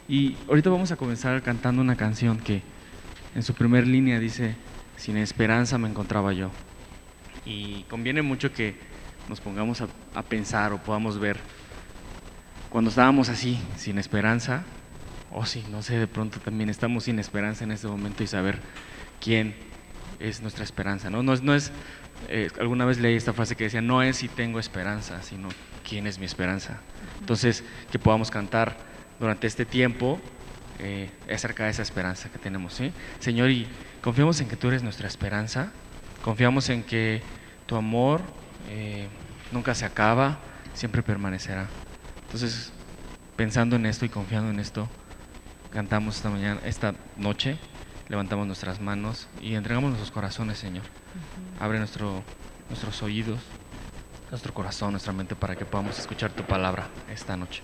Y ahorita vamos a comenzar cantando una canción que en su primer línea dice, sin esperanza me encontraba yo. Y conviene mucho que nos pongamos a pensar o podamos ver cuando estábamos así, sin esperanza, o si, no sé, de pronto también estamos sin esperanza en este momento y saber quién es nuestra esperanza, ¿no? Alguna vez leí esta frase que decía, no es si tengo esperanza, sino quién es mi esperanza. Entonces, que podamos cantar durante este tiempo acerca de esa esperanza que tenemos, ¿sí? Señor, y confiamos en que tú eres nuestra esperanza, confiamos en que tu amor nunca se acaba, siempre permanecerá. Entonces, pensando en esto y confiando en esto, cantamos esta noche, levantamos nuestras manos y entregamos nuestros corazones, Señor. Abre nuestros oídos, nuestro corazón, nuestra mente para que podamos escuchar tu palabra esta noche.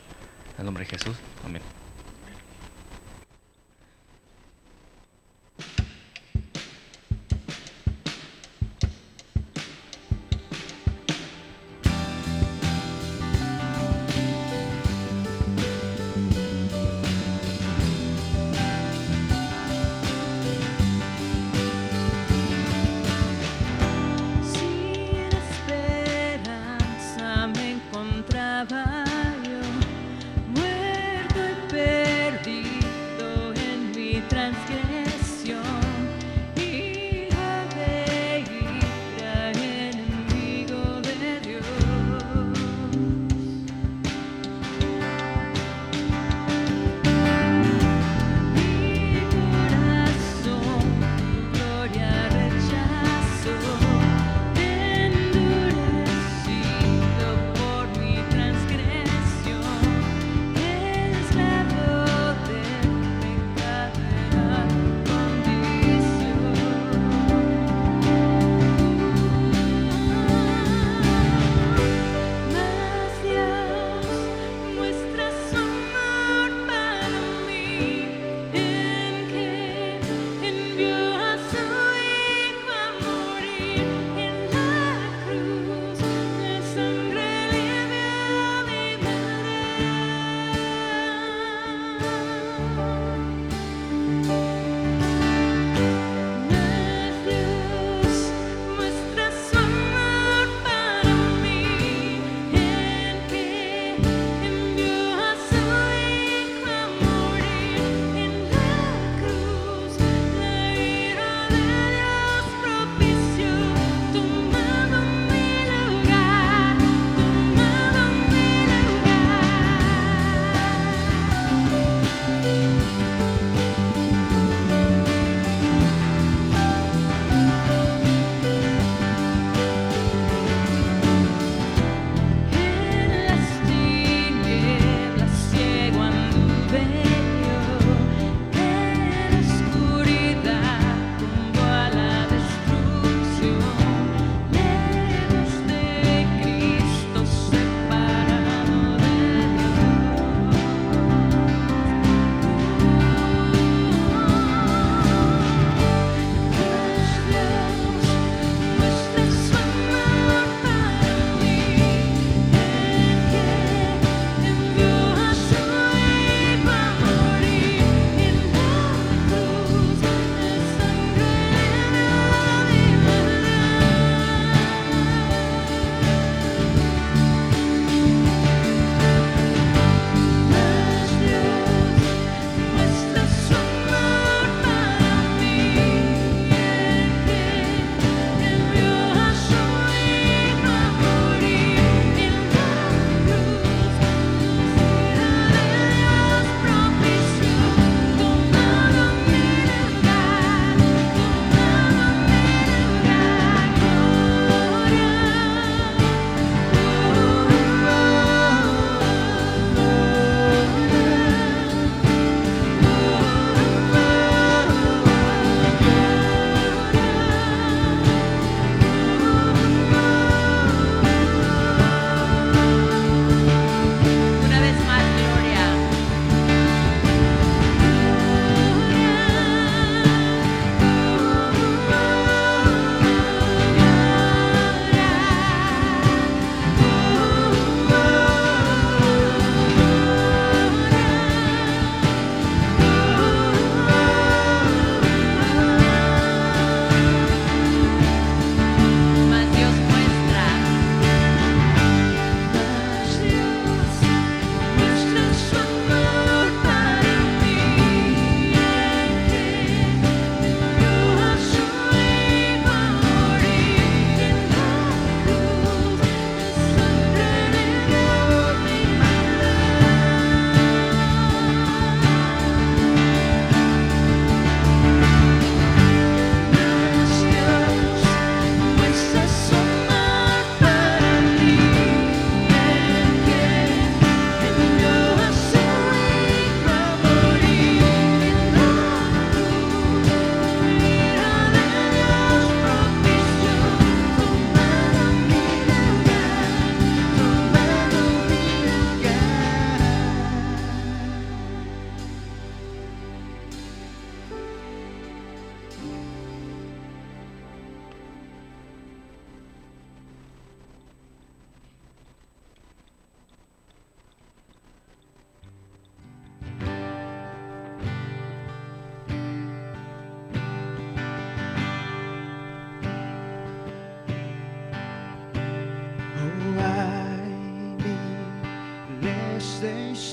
En el nombre de Jesús, amén. Sin esperanza me encontraba yo, muerto y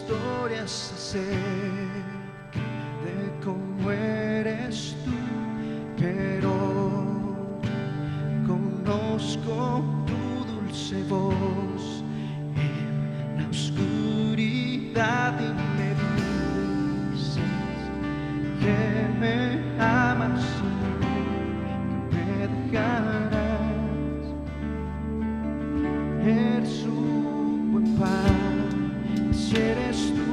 historias acerca de cómo eres tú, pero conozco tu dulce voz en la oscuridad y me dices que me amas y que me dejarás. Eres un buen padre, así eres tú,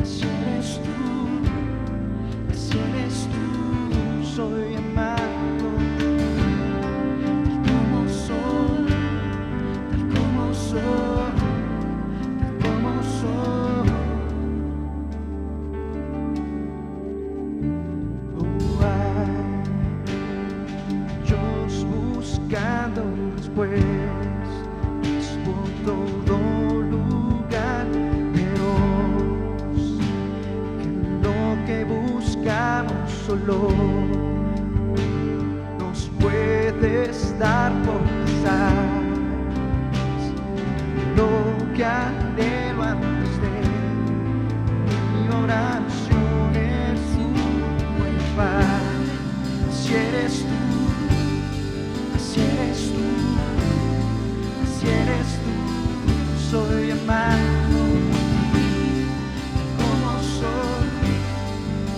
así eres tú, así eres tú. Soy amado tal como soy, tal como soy, tal como soy. Oh, hay muchos buscando respuestas por todo lugar, pero sé que lo que buscamos solo nos puedes dar por pasar. Lo que anhelo antes de mi oración es tu buen Padre. Así eres tú, así eres tú, así eres tú. Soy amado tal como soy,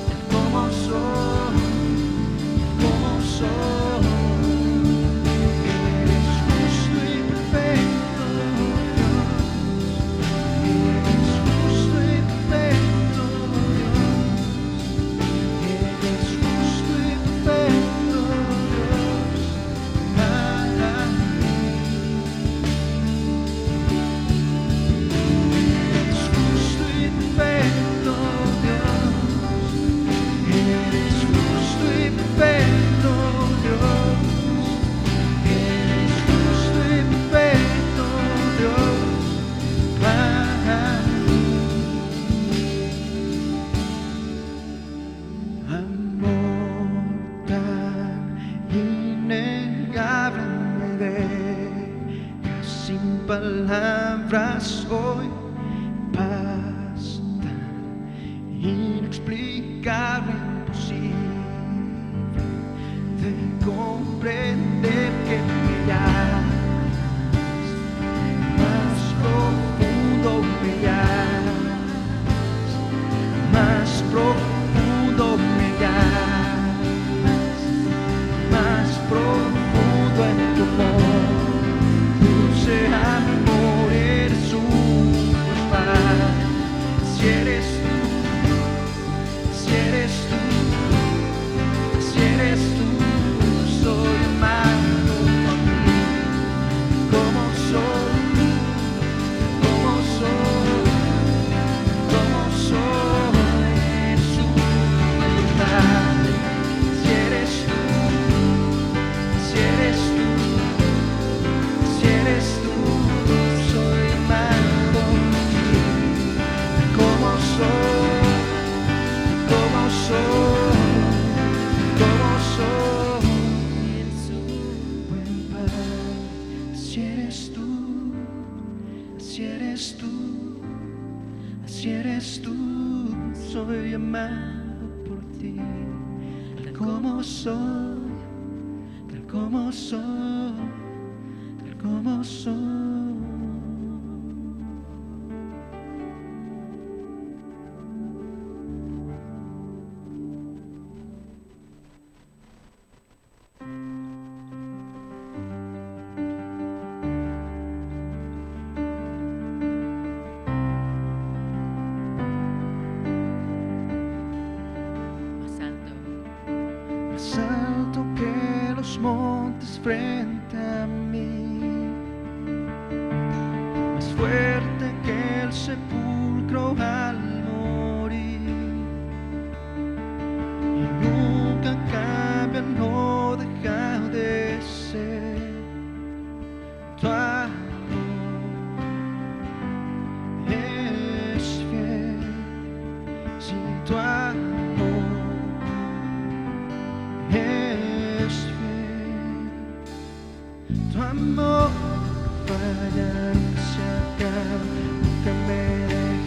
tal como soy, tal como soy. Eres justo y perfecto, Dios. Eres justo y perfecto, Dios. Eres justo y perfecto, Dios. Eres justo y perfecto, Dios. Eres justo y perfecto, Dios. Eres justo y perfecto, Dios. Amor tan innegable me deja sin palabras hoy. Paz tan inexplicable, imposible de comprender que me llamas, más profundo me llamas, más profundo me llamas, más profundo en tu amor, dulce amor, eres un buen Padre. Si eres tú, si eres tú, si eres tú, soy amado por ti, como soy, como soy, como soy. Eres un buen Padre. Si eres tú, si eres tú, si eres tú, soy amado por ti, como soy, como soy, como soy. Eres un buen Padre. Si eres tú, así eres tú, así eres tú. Soy amado por ti, tal como soy, tal como soy, tal como soy. Más alto. Más alto que los montes frente a mí, más fuerte que el sepulcro al morir, y nunca cambia, no deja de ser tu amor. Es fiel, si tu amor es fiel, tu amor falla, nunca se acaba, nunca me deja.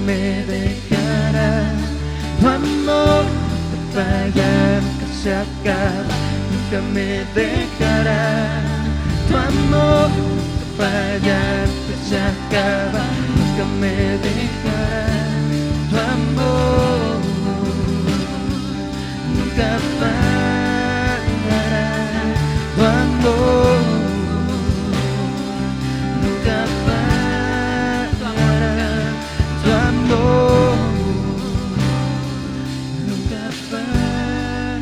me dejará. Tu amor nunca falla, nunca se acaba, nunca me dejará. Tu amor nunca falla, nunca se acaba, nunca me dejará. Tu amor nunca fallará. Tu amor nunca fallará. Tu amor nunca fallará.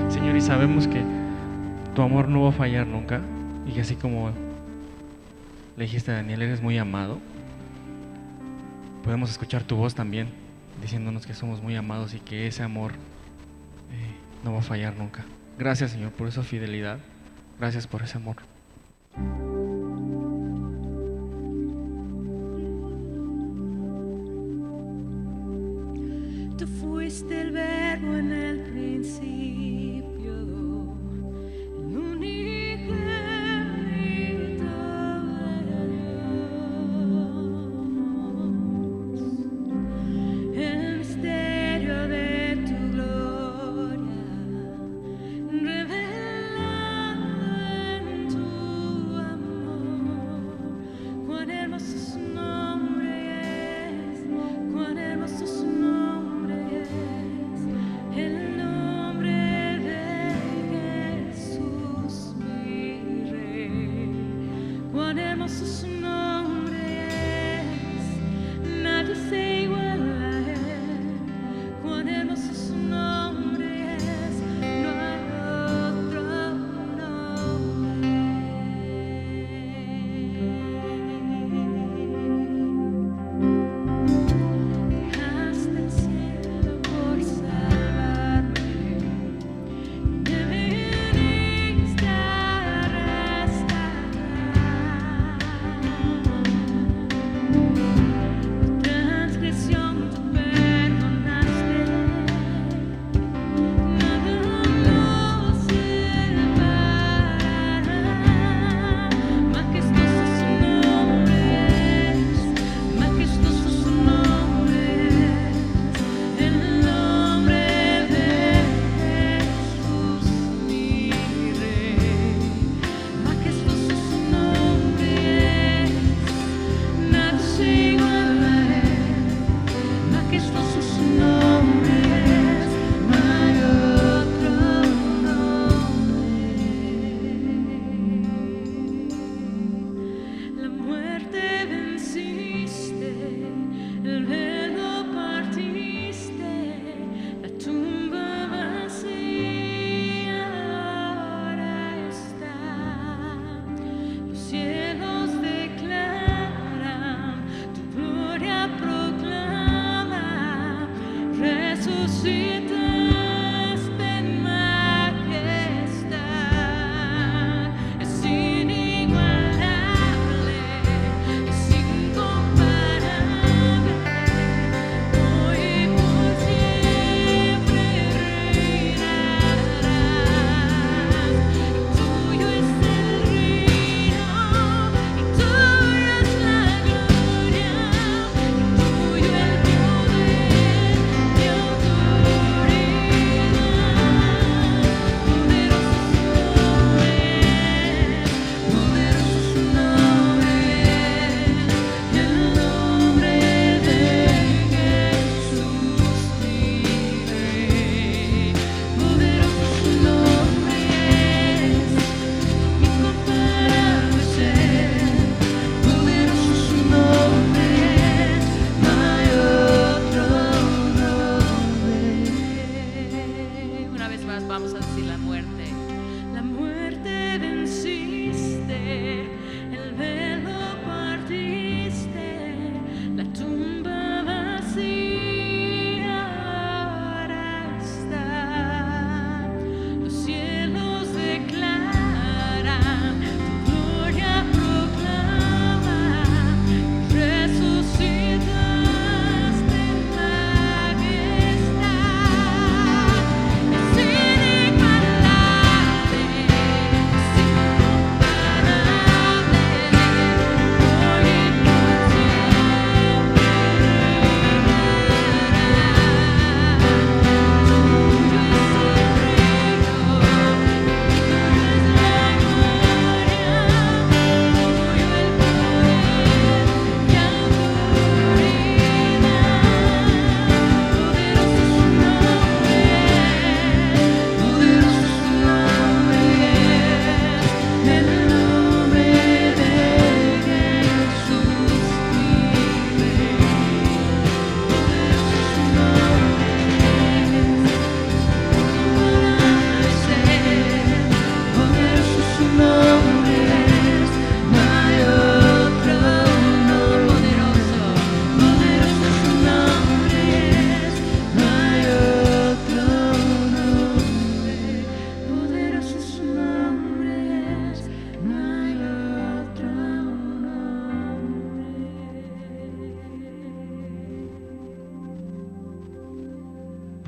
Señor, y sabemos que tu amor no va a fallar nunca, y que así como le dijiste a Daniel, eres muy amado, podemos escuchar tu voz también diciéndonos que somos muy amados y que ese amor no va a fallar nunca. Gracias, Señor, por esa fidelidad. Gracias por ese amor. Tú fuiste el verbo en el principio, el unigénito era Dios, el misterio de tu gloria, revelado en tu amor. Cuán hermoso su nombre es, cuán hermoso su nombre es, el nombre de Jesús mi Rey. Cuán hermoso su nombre es, nadie se iguala a él. Cuán hermoso su nombre es, no hay otro nombre. Dejaste el cielo por salvarme, me viniste a restaurar. Tu transgresión tú perdonaste, nada nos separará. Majestuoso su nombre es, majestuoso su nombre es, el nombre de Jesús mi Rey. Majestuoso su nombre es, nada se iguala a él. Majestuoso su nombre es, no hay otro nombre. La muerte venciste, el velo partiste, la tumba vacía ahora está. Los cielos declaran, tu gloria proclama, resucitaste en majestad. Es inigualable, es incomparable, hoy y por siempre reinarás. Tuyo es el reino, y tuya es la gloria, y tuyo el poder y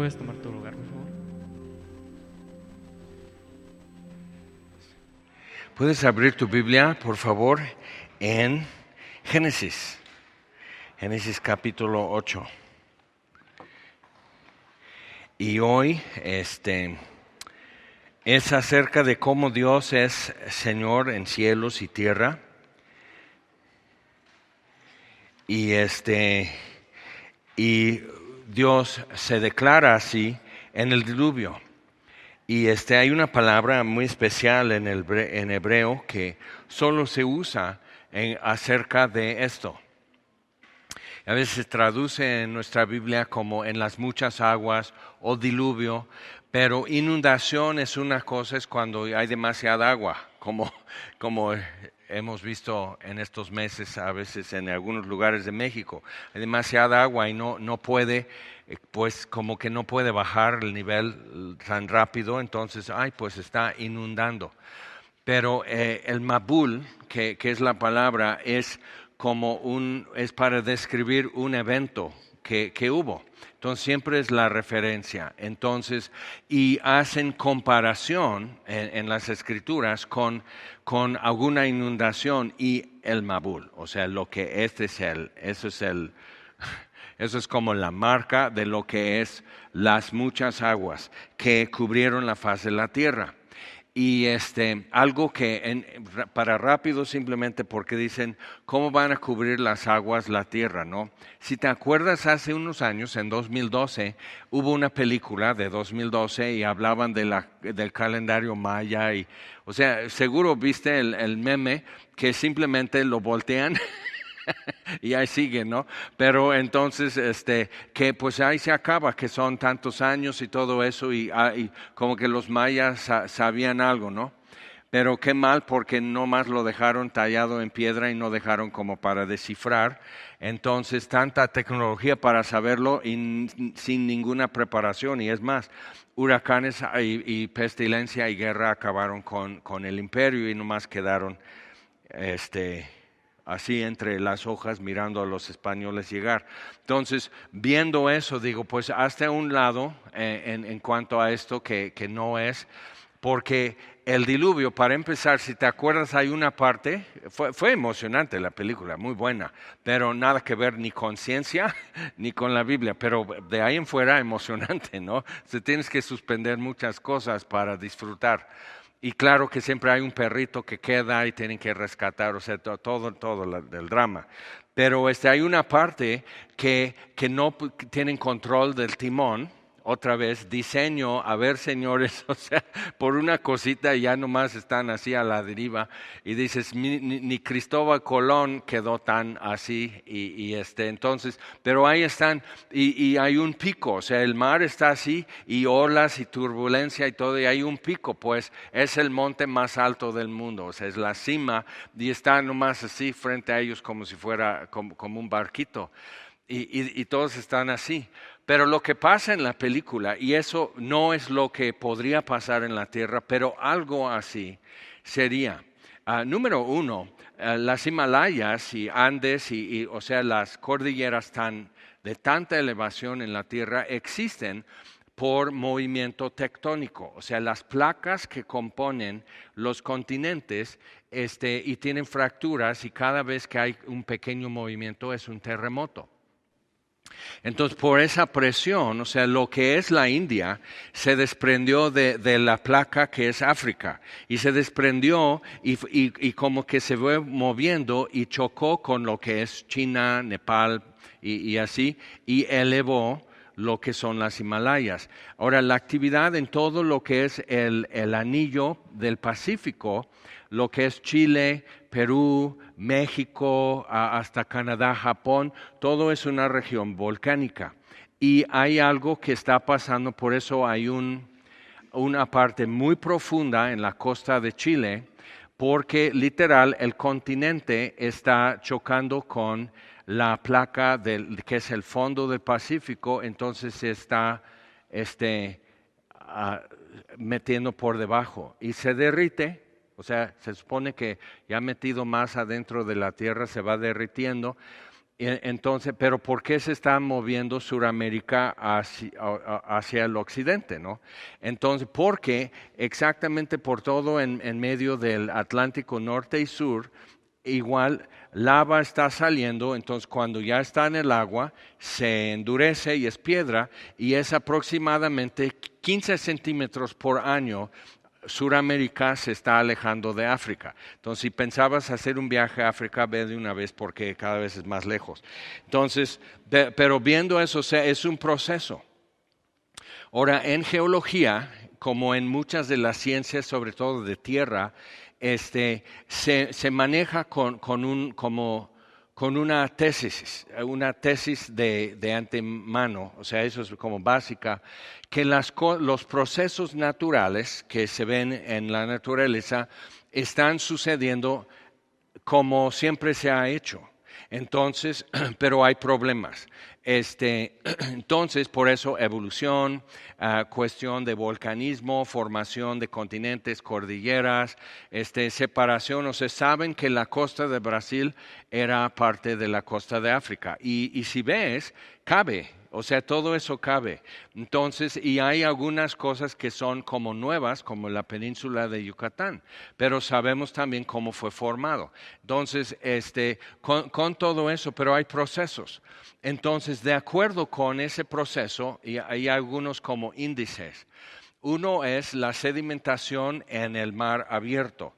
puedes tomar tu lugar, por favor. Puedes abrir tu Biblia, por favor, en Génesis. Génesis capítulo 8. Y hoy es acerca de cómo Dios es Señor en cielos y tierra. Y Dios se declara así en el diluvio. Y hay una palabra muy especial en hebreo que solo se usa acerca de esto. A veces se traduce en nuestra Biblia como en las muchas aguas o diluvio, pero inundación es una cosa, es cuando hay demasiada agua, como hemos visto en estos meses, a veces en algunos lugares de México. Hay demasiada agua y no puede, pues como que no puede bajar el nivel tan rápido, entonces, pues está inundando. Pero el Mabul, que es la palabra, es para describir un evento que hubo. Entonces siempre es la referencia. Entonces, y hacen comparación en las escrituras con alguna inundación y el Mabul. O sea, lo que eso es como la marca de lo que es las muchas aguas que cubrieron la faz de la tierra. Y algo que para rápido, simplemente porque dicen cómo van a cubrir las aguas la tierra, ¿no? Si te acuerdas, hace unos años, en 2012, hubo una película de 2012 y hablaban del calendario maya o sea, seguro viste el meme que simplemente lo voltean y ahí sigue, ¿no? Pero entonces, que pues ahí se acaba, que son tantos años y todo eso, y como que los mayas sabían algo, ¿no? Pero qué mal, porque no más lo dejaron tallado en piedra y no dejaron como para descifrar. Entonces, tanta tecnología para saberlo y sin ninguna preparación. Y es más, huracanes y pestilencia y guerra acabaron con el imperio y nomás quedaron, así entre las hojas mirando a los españoles llegar. Entonces, viendo eso, digo, pues hasta un lado en cuanto a esto que no es, porque el diluvio, para empezar, si te acuerdas, hay una parte, fue emocionante la película, muy buena, pero nada que ver ni con ciencia ni con la Biblia, pero de ahí en fuera emocionante, ¿no? Tienes que suspender muchas cosas para disfrutar. Y claro que siempre hay un perrito que queda y tienen que rescatar, o sea, todo el drama. Pero hay una parte que no tienen control del timón. Otra vez, diseño, a ver señores, o sea, por una cosita ya nomás están así a la deriva y dices, ni Cristóbal Colón quedó tan así entonces, pero ahí están y hay un pico, o sea, el mar está así y olas y turbulencia y todo y hay un pico, pues es el monte más alto del mundo, o sea, es la cima y está nomás así frente a ellos como si fuera como un barquito y todos están así. Pero lo que pasa en la película, y eso no es lo que podría pasar en la tierra, pero algo así sería. Número uno, las Himalayas y Andes, o sea, las cordilleras de tanta elevación en la tierra existen por movimiento tectónico, o sea, las placas que componen los continentes y tienen fracturas y cada vez que hay un pequeño movimiento es un terremoto. Entonces, por esa presión, o sea, lo que es la India se desprendió de la placa que es África y se desprendió y como que se fue moviendo y chocó con lo que es China, Nepal y así, y elevó lo que son las Himalayas. Ahora, la actividad en todo lo que es el anillo del Pacífico, lo que es Chile, Perú, México, hasta Canadá, Japón, todo es una región volcánica. Y hay algo que está pasando, por eso hay una parte muy profunda en la costa de Chile, porque literal el continente está chocando con la placa que es el fondo del Pacífico, entonces se está metiendo por debajo y se derrite. O sea, se supone que ya metido más adentro de la tierra se va derritiendo Entonces, pero ¿por qué se está moviendo Sudamérica hacia el occidente, no? Entonces, porque exactamente por todo en medio del Atlántico Norte y Sur, igual lava está saliendo, entonces cuando ya está en el agua, se endurece y es piedra, y es aproximadamente 15 centímetros por año. Suramérica se está alejando de África. Entonces, si pensabas hacer un viaje a África, ve de una vez porque cada vez es más lejos. Entonces, pero viendo eso, es un proceso. Ahora, en geología, como en muchas de las ciencias, sobre todo de tierra, se maneja con una tesis de antemano, o sea, eso es como básica, que los procesos naturales que se ven en la naturaleza están sucediendo como siempre se ha hecho. Entonces, pero hay problemas. Entonces, por eso evolución, cuestión de volcanismo, formación de continentes, cordilleras, separación. O sea, saben que la costa de Brasil era parte de la costa de África. Y si ves, cabe. O sea, todo eso cabe. Entonces, y hay algunas cosas que son como nuevas, como la península de Yucatán, pero sabemos también cómo fue formado. Entonces, con todo eso, pero hay procesos. Entonces, de acuerdo con ese proceso, y hay algunos como índices. Uno es la sedimentación en el mar abierto.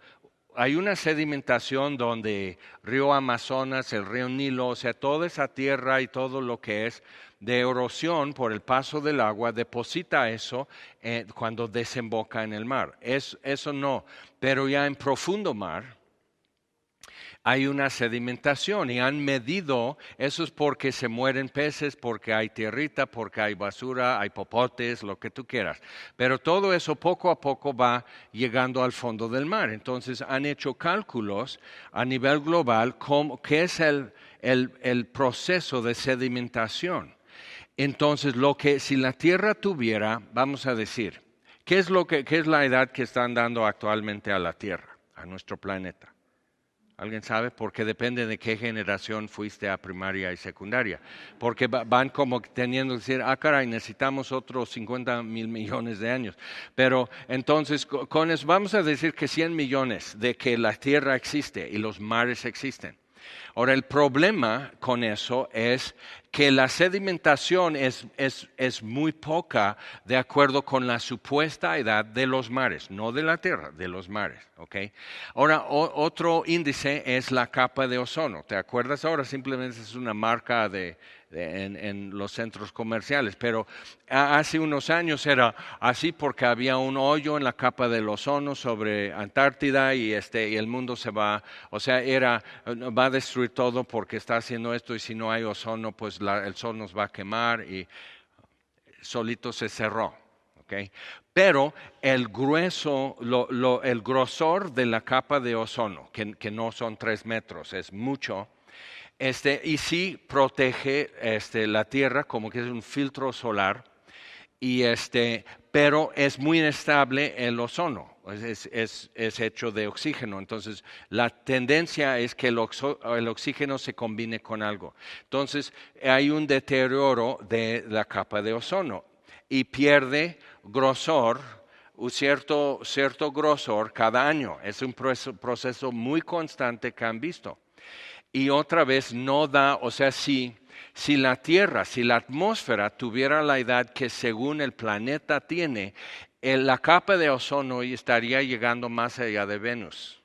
Hay una sedimentación donde río Amazonas, el río Nilo, o sea, toda esa tierra y todo lo que es de erosión por el paso del agua, deposita eso cuando desemboca en el mar. Eso no, pero ya en profundo mar hay una sedimentación y han medido, eso es porque se mueren peces, porque hay tierrita, porque hay basura, hay popotes, lo que tú quieras. Pero todo eso poco a poco va llegando al fondo del mar. Entonces han hecho cálculos a nivel global qué es el proceso de sedimentación. Entonces, si la Tierra tuviera, vamos a decir, qué es la edad que están dando actualmente a la Tierra, a nuestro planeta? ¿Alguien sabe? Porque depende de qué generación fuiste a primaria y secundaria. Porque van como teniendo que decir, caray, necesitamos otros 50 mil millones de años. Pero entonces, con eso vamos a decir que 100 millones de que la Tierra existe y los mares existen. Ahora, el problema con eso es que la sedimentación es muy poca de acuerdo con la supuesta edad de los mares, no de la tierra, de los mares. ¿Okay? Ahora, otro índice es la capa de ozono. ¿Te acuerdas? Ahora simplemente es una marca en los centros comerciales, pero hace unos años era así porque había un hoyo en la capa del ozono sobre Antártida y el mundo se va, o sea, va a destruir todo porque está haciendo esto y si no hay ozono, pues el sol nos va a quemar y solito se cerró. ¿Okay? Pero el grueso, el grosor de la capa de ozono, que no son 3 metros, es mucho. Y sí protege la Tierra como que es un filtro solar, pero es muy inestable el ozono, es hecho de oxígeno. Entonces, la tendencia es que el oxígeno se combine con algo. Entonces, hay un deterioro de la capa de ozono y pierde grosor, un cierto grosor cada año. Es un proceso muy constante que han visto. Y otra vez no da, o sea, si la Tierra, si la atmósfera tuviera la edad que según el planeta tiene, la capa de ozono estaría llegando más allá de Venus,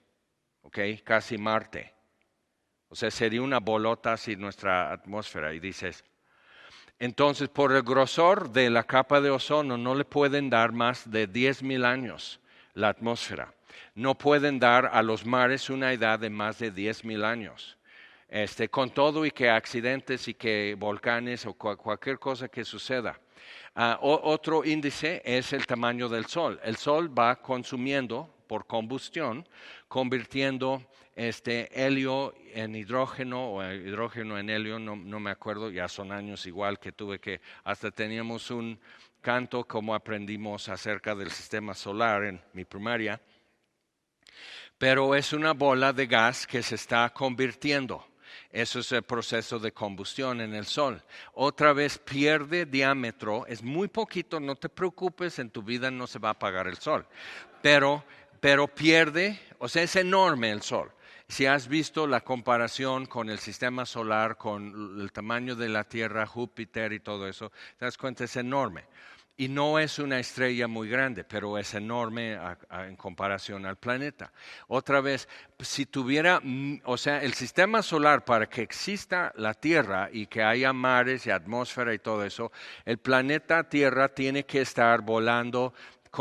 ¿okay? Casi Marte. O sea, sería una bolota así nuestra atmósfera. Y dices, entonces por el grosor de la capa de ozono no le pueden dar más de 10,000 años la atmósfera. No pueden dar a los mares una edad de más de 10,000 años. Con todo y que accidentes y que volcanes o cualquier cosa que suceda. Otro índice es el tamaño del Sol. El Sol va consumiendo por combustión, convirtiendo helio en hidrógeno o hidrógeno en helio, no me acuerdo, ya son años igual que hasta teníamos un canto como aprendimos acerca del sistema solar en mi primaria. Pero es una bola de gas que se está convirtiendo. Eso es el proceso de combustión en el Sol. Otra vez pierde diámetro, es muy poquito, no te preocupes, en tu vida no se va a apagar el Sol. Pero pierde, o sea, es enorme el Sol. Si has visto la comparación con el sistema solar, con el tamaño de la Tierra, Júpiter y todo eso, te das cuenta, es enorme. Y no es una estrella muy grande, pero es enorme en comparación al planeta. Otra vez, si tuviera, o sea, el sistema solar, para que exista la Tierra y que haya mares y atmósfera y todo eso, el planeta Tierra tiene que estar volando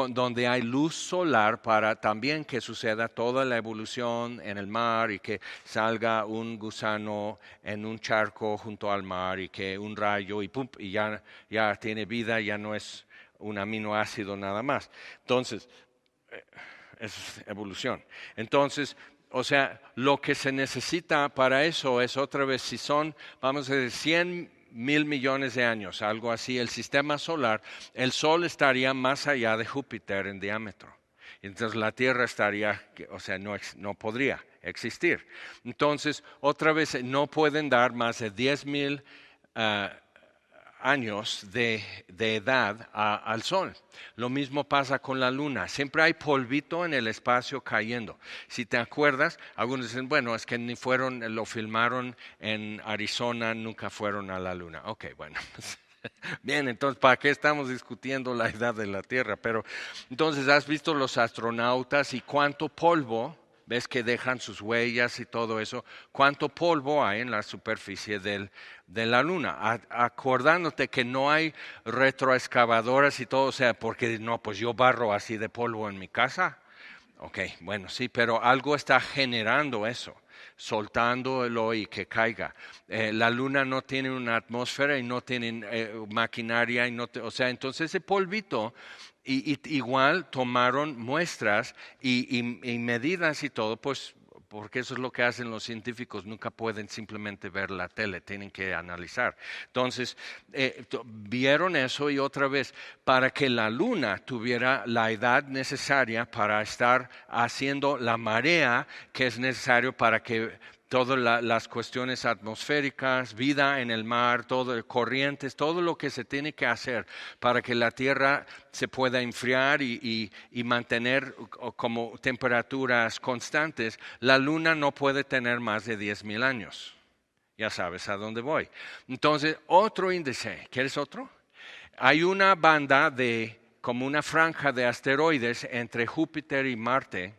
donde hay luz solar para también que suceda toda la evolución en el mar y que salga un gusano en un charco junto al mar y que un rayo y pum, y ya tiene vida, ya no es un aminoácido nada más. Entonces, es evolución. Entonces, o sea, lo que se necesita para eso es otra vez, si son, vamos a decir, 100,000 millones de años, algo así, el sistema solar, el Sol estaría más allá de Júpiter en diámetro. Entonces la Tierra estaría, o sea, no podría existir. Entonces, otra vez, no pueden dar más de 10,000 años de edad al Sol. Lo mismo pasa con la Luna. Siempre hay polvito en el espacio cayendo. Si te acuerdas, algunos dicen, bueno, es que ni fueron, lo filmaron en Arizona, nunca fueron a la Luna. Ok, bueno. Bien, entonces, ¿para qué estamos discutiendo la edad de la Tierra? Pero entonces, ¿has visto los astronautas y cuánto polvo? ¿Ves que dejan sus huellas y todo eso? ¿Cuánto polvo hay en la superficie de la Luna? Acordándote que no hay retroexcavadoras y todo, o sea, porque no, pues yo barro así de polvo en mi casa. Ok, bueno, sí, pero algo está generando eso, soltándolo y que caiga. La Luna no tiene una atmósfera y no tiene maquinaria, y o sea, entonces ese polvito, igual tomaron muestras y medidas y todo, pues porque eso es lo que hacen los científicos, nunca pueden simplemente ver la tele, tienen que analizar. Entonces, vieron eso y otra vez, para que la Luna tuviera la edad necesaria para estar haciendo la marea que es necesario para que todas las cuestiones atmosféricas, vida en el mar, corrientes, todo lo que se tiene que hacer para que la Tierra se pueda enfriar y mantener como temperaturas constantes, la Luna no puede tener más de 10,000 años. Ya sabes a dónde voy. Entonces, otro índice, ¿quieres otro? Hay una banda como una franja de asteroides entre Júpiter y Marte,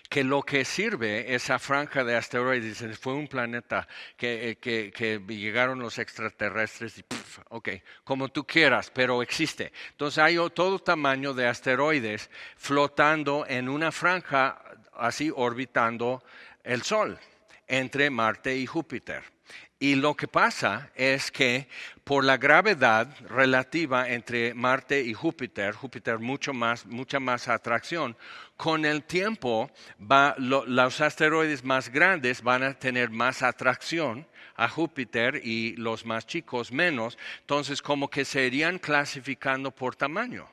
que lo que sirve esa franja de asteroides fue un planeta que llegaron los extraterrestres y ok, como tú quieras, pero existe. Entonces hay todo tamaño de asteroides flotando en una franja así orbitando el Sol entre Marte y Júpiter. Y lo que pasa es que por la gravedad relativa entre Marte y Júpiter, mucha más atracción, con el tiempo los asteroides más grandes van a tener más atracción a Júpiter y los más chicos menos, entonces como que se irían clasificando por tamaño.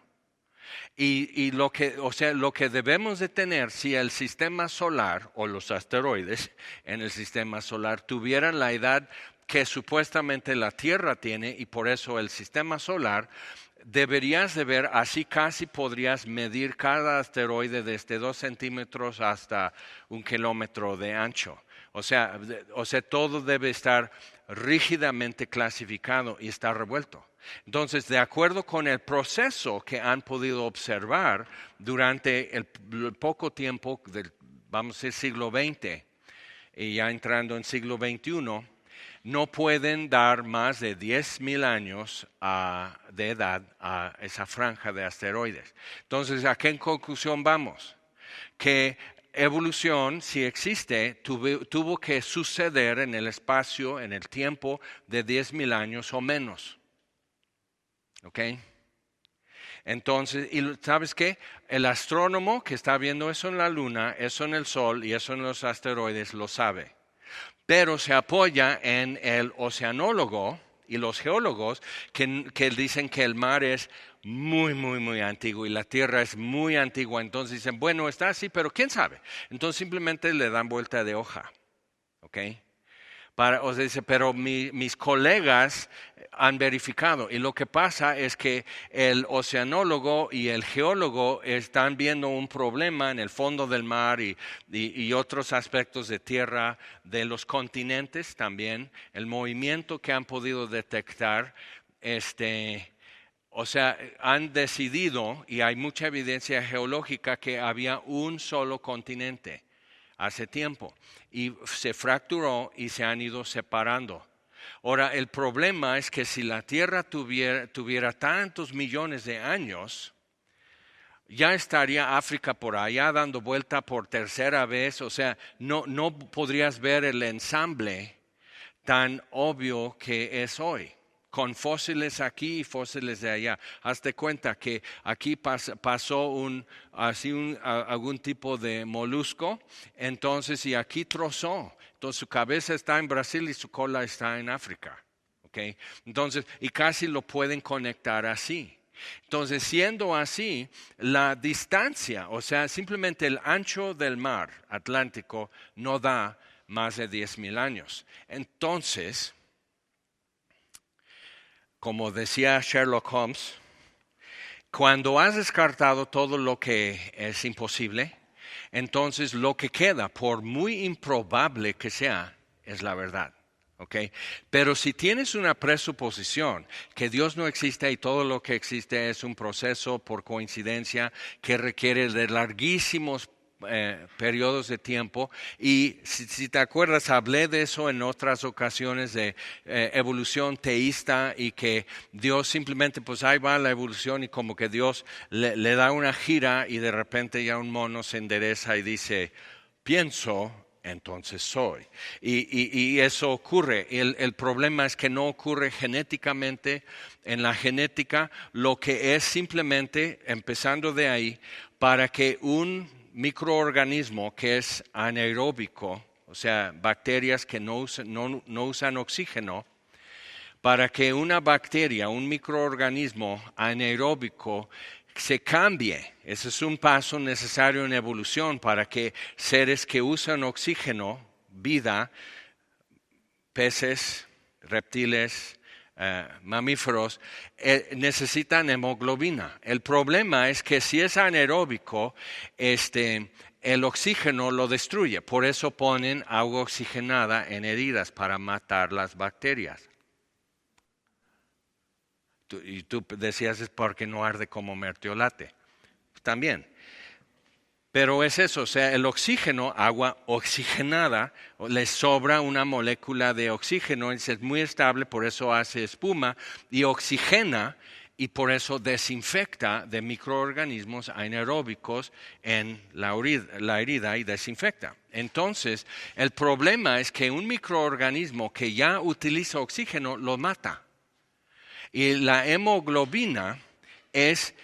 Y lo que debemos de tener, si el sistema solar o los asteroides en el sistema solar tuvieran la edad que supuestamente la Tierra tiene y por eso el sistema solar, deberías de ver, así casi podrías medir cada asteroide desde 2 centímetros hasta 1 kilómetro de ancho. O sea, todo debe estar rígidamente clasificado y estar revuelto. Entonces, de acuerdo con el proceso que han podido observar durante el poco tiempo del, vamos a decir, siglo XX y ya entrando en siglo XXI, no pueden dar más de 10,000 años de edad a esa franja de asteroides. Entonces, ¿a qué conclusión vamos? Que evolución, si existe, tuvo que suceder en el espacio, en el tiempo de 10,000 años o menos. ¿Ok? Entonces, ¿y sabes qué? El astrónomo que está viendo eso en la Luna, eso en el Sol y eso en los asteroides lo sabe. Pero se apoya en el oceanólogo y los geólogos que dicen que el mar es muy, muy, muy antiguo y la Tierra es muy antigua. Entonces dicen, bueno, está así, pero ¿quién sabe? Entonces simplemente le dan vuelta de hoja. ¿Ok? O sea, dice, pero mis colegas han verificado. Y lo que pasa es que el oceanólogo y el geólogo están viendo un problema en el fondo del mar y otros aspectos de tierra, de los continentes también, el movimiento que han podido detectar. O sea, han decidido, y hay mucha evidencia geológica, que había un solo continente hace tiempo y se fracturó y se han ido separando. Ahora, el problema es que si la Tierra tuviera tantos millones de años, ya estaría África por allá dando vuelta por tercera vez. O sea, no podrías ver el ensamble tan obvio que es hoy, con fósiles aquí y fósiles de allá. Hazte cuenta que aquí pasó algún tipo de molusco, entonces, y aquí trozó. Entonces su cabeza está en Brasil y su cola está en África. ¿Okay? Entonces, y casi lo pueden conectar así. Entonces, siendo así, la distancia, o sea, simplemente el ancho del mar Atlántico no da más de 10,000 años. Entonces, como decía Sherlock Holmes, cuando has descartado todo lo que es imposible, entonces lo que queda, por muy improbable que sea, es la verdad. ¿Okay? Pero si tienes una presuposición que Dios no existe y todo lo que existe es un proceso por coincidencia que requiere de larguísimos periodos de tiempo, y si te acuerdas, hablé de eso en otras ocasiones, de evolución teísta, y que Dios simplemente, pues ahí va la evolución, y como que Dios le da una gira y de repente ya un mono se endereza y dice, pienso, entonces soy. Y eso ocurre. El problema es que no ocurre genéticamente. En la genética lo que es simplemente, empezando de ahí, para que un microorganismo que es anaeróbico, o sea, bacterias que no usan oxígeno, para que una bacteria, un microorganismo anaeróbico se cambie. Ese es un paso necesario en evolución para que seres que usan oxígeno, vida, peces, reptiles, mamíferos, necesitan hemoglobina. El problema es que si es anaeróbico, el oxígeno lo destruye. Por eso ponen agua oxigenada en heridas para matar las bacterias. Y tú decías, es porque no arde como mertiolate. También. Pero es eso, o sea, el oxígeno, agua oxigenada, le sobra una molécula de oxígeno, es muy estable, por eso hace espuma y oxigena, y por eso desinfecta de microorganismos anaeróbicos en la herida y desinfecta. Entonces, el problema es que un microorganismo que ya utiliza oxígeno lo mata. Y la hemoglobina es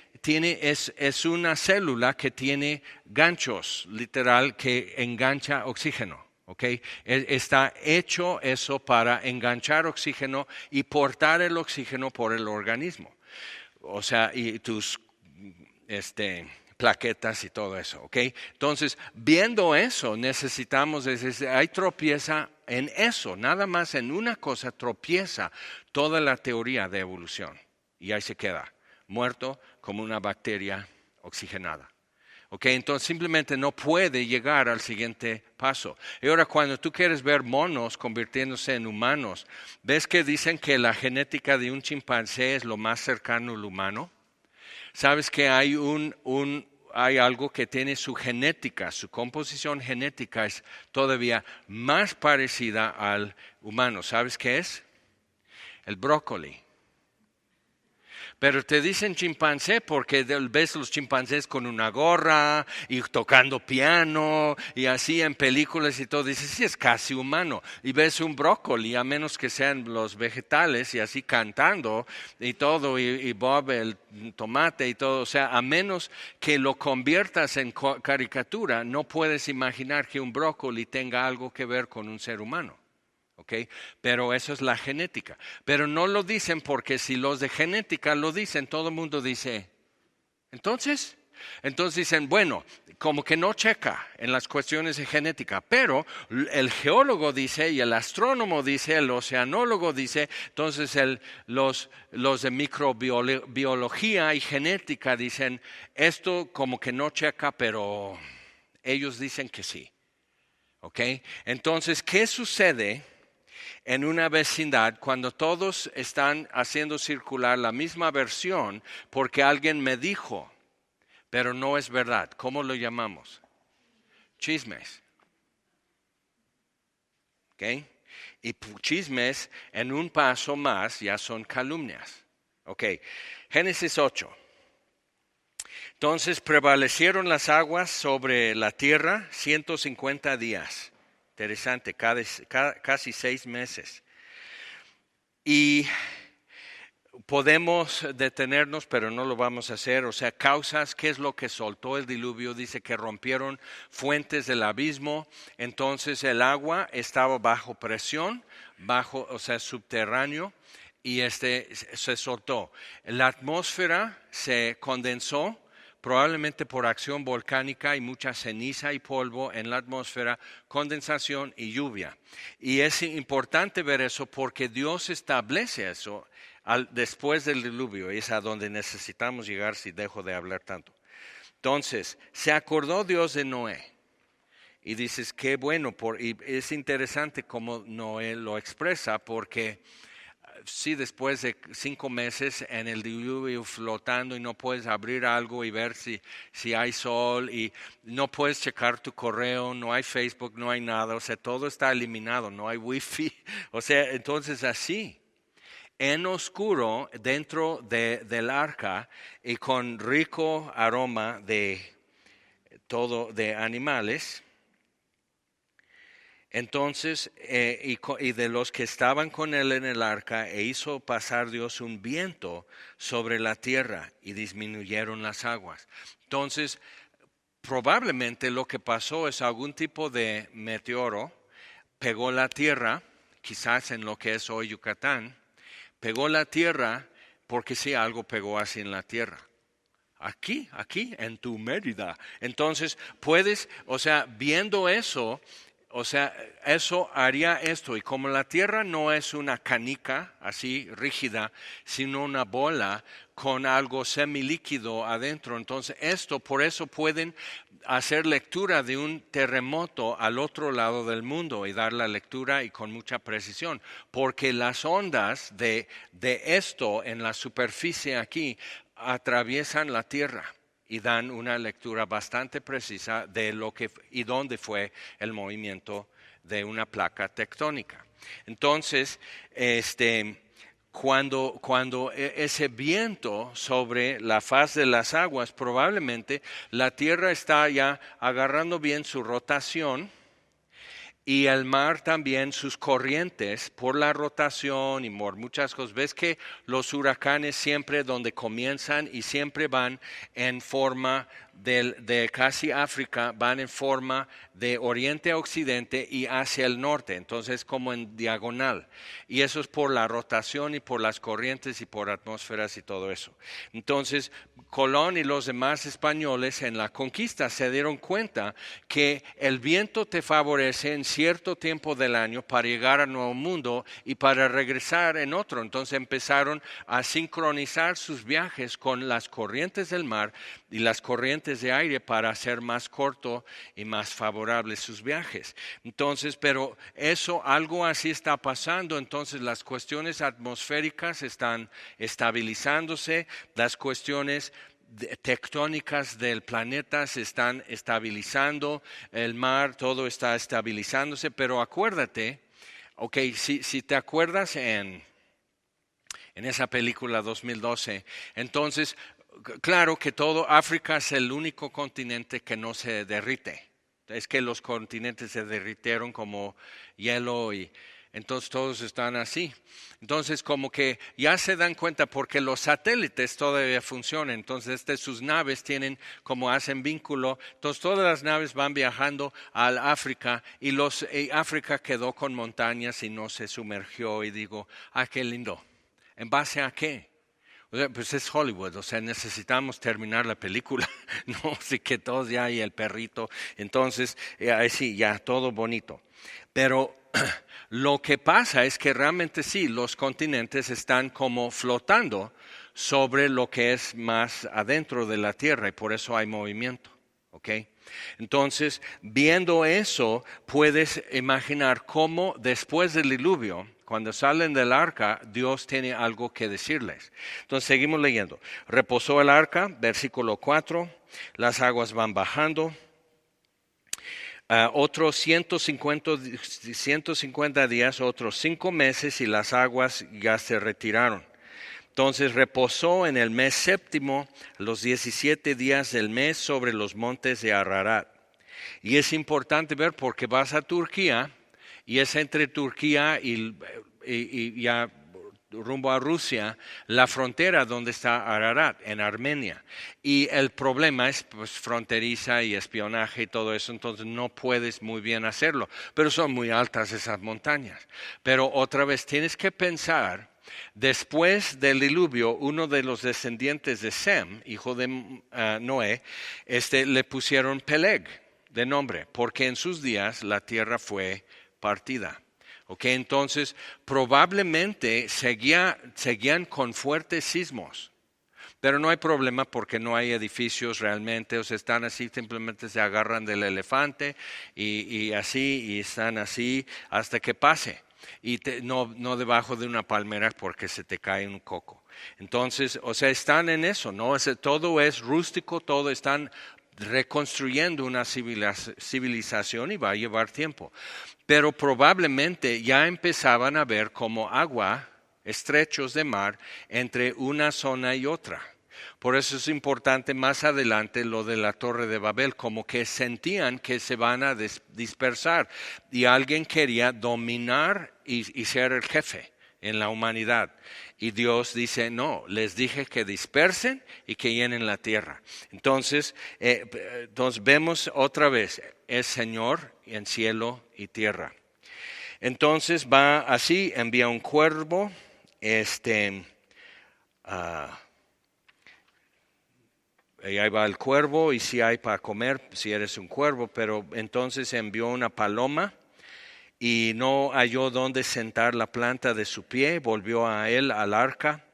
una célula que tiene ganchos, literal, que engancha oxígeno. ¿Okay? Está hecho eso para enganchar oxígeno y portar el oxígeno por el organismo. O sea, y tus plaquetas y todo eso. ¿Okay? Entonces, viendo eso, necesitamos, hay tropieza en eso, nada más en una cosa tropieza toda la teoría de evolución. Y ahí se queda, muerto como una bacteria oxigenada. ¿Okay? Entonces simplemente no puede llegar al siguiente paso. Y ahora cuando tú quieres ver monos convirtiéndose en humanos, ¿ves que dicen que la genética de un chimpancé es lo más cercano al humano? ¿Sabes que hay algo que tiene su genética, su composición genética es todavía más parecida al humano? ¿Sabes qué es? El brócoli. Pero te dicen chimpancé porque ves los chimpancés con una gorra y tocando piano y así en películas y todo. Dices, sí, es casi humano. Y ves un brócoli, a menos que sean los vegetales y así cantando y todo, y Bob el tomate y todo. O sea, a menos que lo conviertas en caricatura, no puedes imaginar que un brócoli tenga algo que ver con un ser humano. ¿Okay? Pero eso es la genética. Pero no lo dicen porque si los de genética lo dicen, todo el mundo dice, entonces, Entonces dicen, bueno, como que no checa en las cuestiones de genética, pero el geólogo dice y el astrónomo dice, el oceanólogo dice, entonces los de microbiología y genética dicen, esto como que no checa, pero ellos dicen que sí. ¿Ok? Entonces, ¿qué sucede en una vecindad cuando todos están haciendo circular la misma versión porque alguien me dijo, pero no es verdad? ¿Cómo lo llamamos? Chismes. ¿Ok? Y chismes en un paso más ya son calumnias. Ok, Génesis 8. Entonces prevalecieron las aguas sobre la tierra 150 días. Interesante, casi 6 meses. Y podemos detenernos, pero no lo vamos a hacer. O sea, causas, ¿qué es lo que soltó el diluvio? Dice que rompieron fuentes del abismo. Entonces el agua estaba bajo presión, o sea, subterráneo, y se soltó. La atmósfera se condensó, probablemente por acción volcánica y mucha ceniza y polvo en la atmósfera, condensación y lluvia. Y es importante ver eso porque Dios establece eso después del diluvio, y es a donde necesitamos llegar si dejo de hablar tanto. Entonces, se acordó Dios de Noé. Y dices, qué bueno, y es interesante cómo Noé lo expresa, porque sí, después de 5 meses en el diluvio flotando y no puedes abrir algo y ver si hay sol y no puedes checar tu correo, no hay Facebook, no hay nada, o sea, todo está eliminado, no hay wifi, o sea, entonces así, en oscuro dentro del arca y con rico aroma de todo de animales. Entonces, y de los que estaban con él en el arca, hizo pasar Dios un viento sobre la tierra y disminuyeron las aguas. Entonces, probablemente lo que pasó es algún tipo de meteoro, pegó la tierra, quizás en lo que es hoy Yucatán, pegó la tierra porque sí, algo pegó así en la tierra. Aquí, en tu Mérida. Entonces, puedes, o sea, viendo eso, o sea, eso haría esto. Y como la tierra no es una canica así rígida, sino una bola con algo semilíquido adentro, entonces por eso pueden hacer lectura de un terremoto al otro lado del mundo y dar la lectura y con mucha precisión, porque las ondas de esto en la superficie aquí atraviesan la tierra y dan una lectura bastante precisa de lo que y dónde fue el movimiento de una placa tectónica. Entonces, cuando ese viento sobre la faz de las aguas, probablemente la tierra está ya agarrando bien su rotación y el mar también sus corrientes por la rotación y por muchas cosas. Ves que los huracanes siempre donde comienzan y siempre van en forma de casi África, van en forma de oriente a occidente y hacia el norte, entonces como en diagonal. Y eso es por la rotación y por las corrientes y por atmósferas y todo eso. Entonces Colón y los demás españoles en la conquista se dieron cuenta que el viento te favorece en cierto tiempo del año para llegar al Nuevo Mundo y para regresar en otro. Entonces empezaron a sincronizar sus viajes con las corrientes del mar y las corrientes de aire para hacer más corto y más favorables sus viajes. Entonces, pero algo así está pasando. Entonces las cuestiones atmosféricas están estabilizándose, las cuestiones tectónicas del planeta se están estabilizando, el mar, todo está estabilizándose, pero acuérdate, si te acuerdas en esa película 2012, entonces, claro que todo África es el único continente que no se derrite. Es que los continentes se derritieron como hielo y entonces todos están así. Entonces como que ya se dan cuenta porque los satélites todavía funcionan. Entonces sus naves tienen como hacen vínculo. Entonces todas las naves van viajando al África y África quedó con montañas y no se sumergió. Y digo, qué lindo. ¿En base a qué? O sea, pues es Hollywood, o sea, necesitamos terminar la película, ¿no? Así que todos ya y el perrito, entonces, ahí sí, ya todo bonito. Pero lo que pasa es que realmente sí, los continentes están como flotando sobre lo que es más adentro de la Tierra y por eso hay movimiento, ¿ok? Entonces, viendo eso, puedes imaginar cómo después del diluvio, cuando salen del arca, Dios tiene algo que decirles. Entonces, seguimos leyendo. Reposó el arca, versículo 4, las aguas van bajando. Otros 150 días, otros 5 meses y las aguas ya se retiraron. Entonces reposó en el mes séptimo, los 17 días del mes sobre los montes de Ararat. Y es importante ver porque vas a Turquía y es entre Turquía y ya rumbo a Rusia, la frontera donde está Ararat, en Armenia. Y el problema es pues, fronteriza y espionaje y todo eso, entonces no puedes muy bien hacerlo. Pero son muy altas esas montañas. Pero otra vez tienes que pensar, después del diluvio, uno de los descendientes de Sem, hijo de Noé, le pusieron Peleg de nombre, porque en sus días la tierra fue partida. Okay, entonces probablemente seguían con fuertes sismos, pero no hay problema porque no hay edificios realmente, o sea, están así, simplemente se agarran del elefante y así, y están así hasta que pase. Y no debajo de una palmera porque se te cae un coco. Entonces, o sea, están en eso, ¿no? Todo es rústico, todo están reconstruyendo una civilización y va a llevar tiempo. Pero probablemente ya empezaban a ver como agua, estrechos de mar, entre una zona y otra. Por eso es importante más adelante lo de la Torre de Babel, como que sentían que se van a dispersar y alguien quería dominar y ser el jefe en la humanidad. Y Dios dice, no, les dije que dispersen y que llenen la tierra. Entonces vemos otra vez, es Señor en cielo y tierra. Entonces va así, envía un cuervo, y ahí va el cuervo y si hay para comer, si eres un cuervo, pero entonces envió una paloma y no halló dónde sentar la planta de su pie, volvió a él al arca.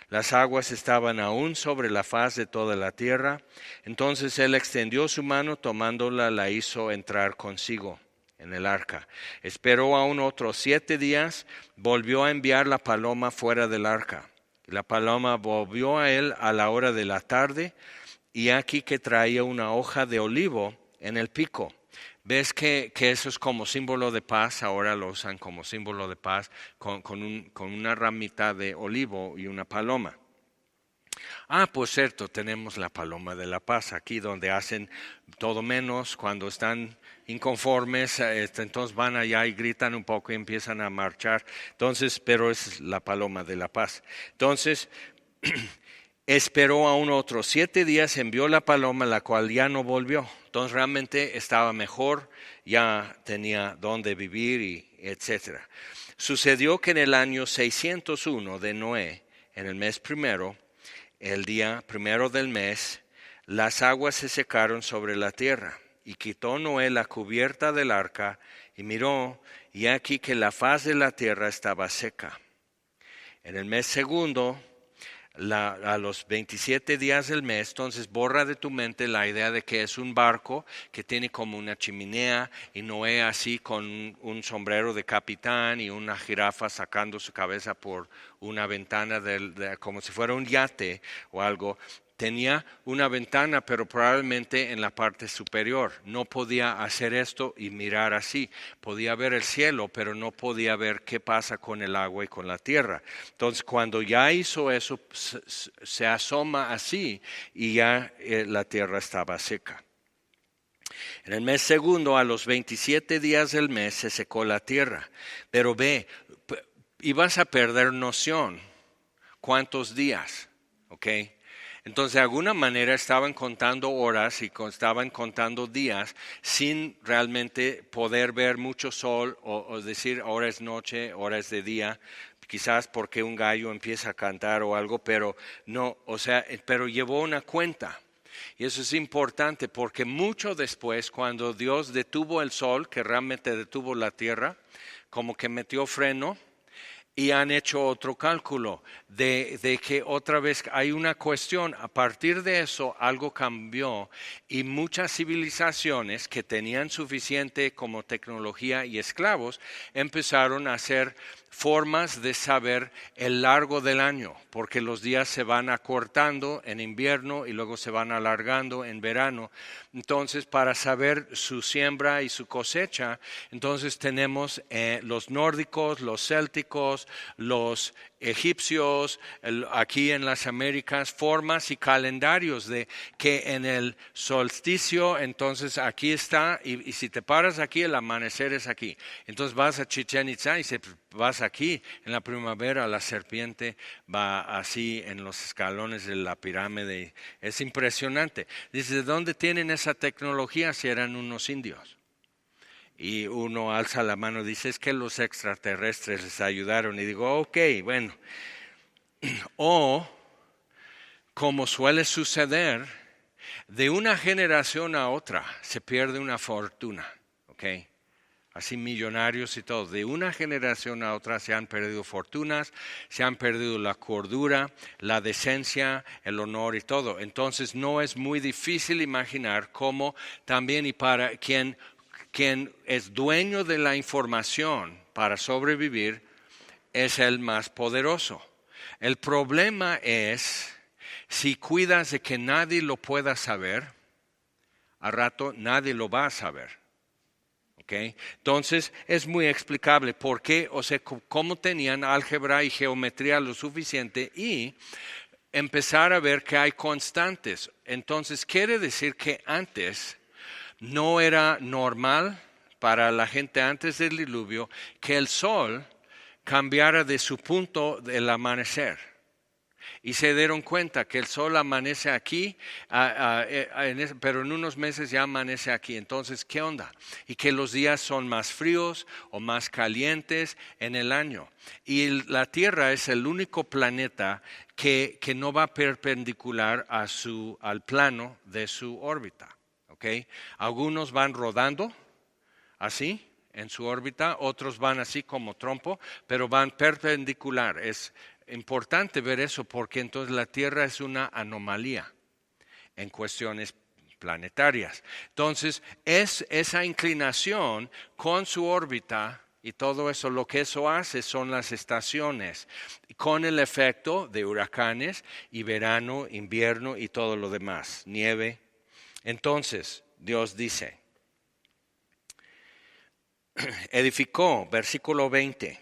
Las aguas estaban aún sobre la faz de toda la tierra. Entonces él extendió su mano, tomándola, la hizo entrar consigo en el arca. Esperó aún otros 7 días, volvió a enviar la paloma fuera del arca. La paloma volvió a él a la hora de la tarde, y aquí que traía una hoja de olivo en el pico. ¿Ves que eso es como símbolo de paz? Ahora lo usan como símbolo de paz con una ramita de olivo y una paloma. Por cierto, tenemos la paloma de la paz aquí donde hacen todo menos cuando están inconformes, entonces van allá y gritan un poco y empiezan a marchar. Entonces, pero es la paloma de la paz. Entonces, esperó aún otros 7 días, envió la paloma, la cual ya no volvió. Entonces realmente estaba mejor, ya tenía dónde vivir y etcétera. Sucedió que en el año 601 de Noé, en el mes primero, el día primero del mes, las aguas se secaron sobre la tierra. Y quitó Noé la cubierta del arca y miró, y aquí que la faz de la tierra estaba seca. En el mes segundo, a los 27 días del mes, entonces borra de tu mente la idea de que es un barco que tiene como una chimenea y Noé así con un sombrero de capitán y una jirafa sacando su cabeza por una ventana como si fuera un yate o algo. Tenía una ventana, pero probablemente en la parte superior. No podía hacer esto y mirar así. Podía ver el cielo, pero no podía ver qué pasa con el agua y con la tierra. Entonces, cuando ya hizo eso, se asoma así y ya la tierra estaba seca. En el mes segundo, a los 27 días del mes, se secó la tierra. Pero ibas a perder noción. ¿Cuántos días? ¿Ok? Entonces, de alguna manera estaban contando horas y estaban contando días sin realmente poder ver mucho sol o decir ahora es noche, ahora es de día. quizás porque un gallo empieza a cantar o algo, pero no, o sea, pero llevó una cuenta. Y eso es importante porque mucho después, cuando Dios detuvo el sol, que realmente detuvo la tierra, como que metió freno, y han hecho otro cálculo de que otra vez hay una cuestión. A partir de eso algo cambió y muchas civilizaciones que tenían suficiente como tecnología y esclavos empezaron a hacer formas de saber el largo del año, porque los días se van acortando en invierno y luego se van alargando en verano. Entonces, para saber su siembra y su cosecha, entonces tenemos los nórdicos, los célticos, los egipcios, aquí en las Américas, formas y calendarios de que en el solsticio, entonces aquí está, y si te paras aquí, el amanecer es aquí. Entonces vas a Chichén Itzá y vas aquí, en la primavera la serpiente va así en los escalones de la pirámide. Es impresionante. Dice, ¿de dónde tienen esa tecnología si eran unos indios? Y uno alza la mano y dice, es que los extraterrestres les ayudaron. Y digo, ok, bueno. O, como suele suceder, de una generación a otra se pierde una fortuna, ok. Así millonarios y todo. De una generación a otra se han perdido fortunas, se han perdido la cordura, la decencia, el honor y todo. Entonces no es muy difícil imaginar cómo también y para quien es dueño de la información para sobrevivir es el más poderoso. El problema es si cuidas de que nadie lo pueda saber, a rato nadie lo va a saber. ¿Okay? Entonces es muy explicable por qué, o sea, cómo tenían álgebra y geometría lo suficiente y empezar a ver que hay constantes. Entonces quiere decir que antes no era normal para la gente antes del diluvio que el sol cambiara de su punto del amanecer. Y se dieron cuenta que el sol amanece aquí, pero en unos meses ya amanece aquí. Entonces, ¿qué onda? Y que los días son más fríos o más calientes en el año. Y la Tierra es el único planeta que no va perpendicular al plano de su órbita. ¿Okay? Algunos van rodando así en su órbita, otros van así como trompo, pero van perpendicular. Es importante ver eso porque entonces la Tierra es una anomalía en cuestiones planetarias. Entonces es esa inclinación con su órbita y todo eso, lo que eso hace son las estaciones, con el efecto de huracanes y verano, invierno y todo lo demás, nieve. Entonces Dios dice, edificó, versículo 20,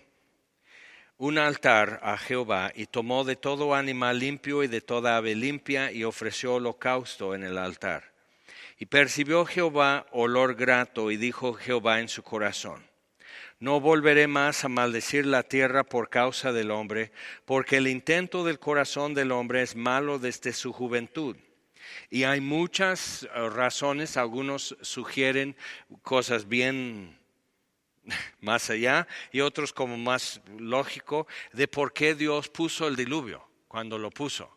un altar a Jehová y tomó de todo animal limpio y de toda ave limpia y ofreció holocausto en el altar. Y percibió Jehová olor grato y dijo Jehová en su corazón, no volveré más a maldecir la tierra por causa del hombre, porque el intento del corazón del hombre es malo desde su juventud. Y hay muchas razones, algunos sugieren cosas bien más allá y otros como más lógico de por qué Dios puso el diluvio cuando lo puso.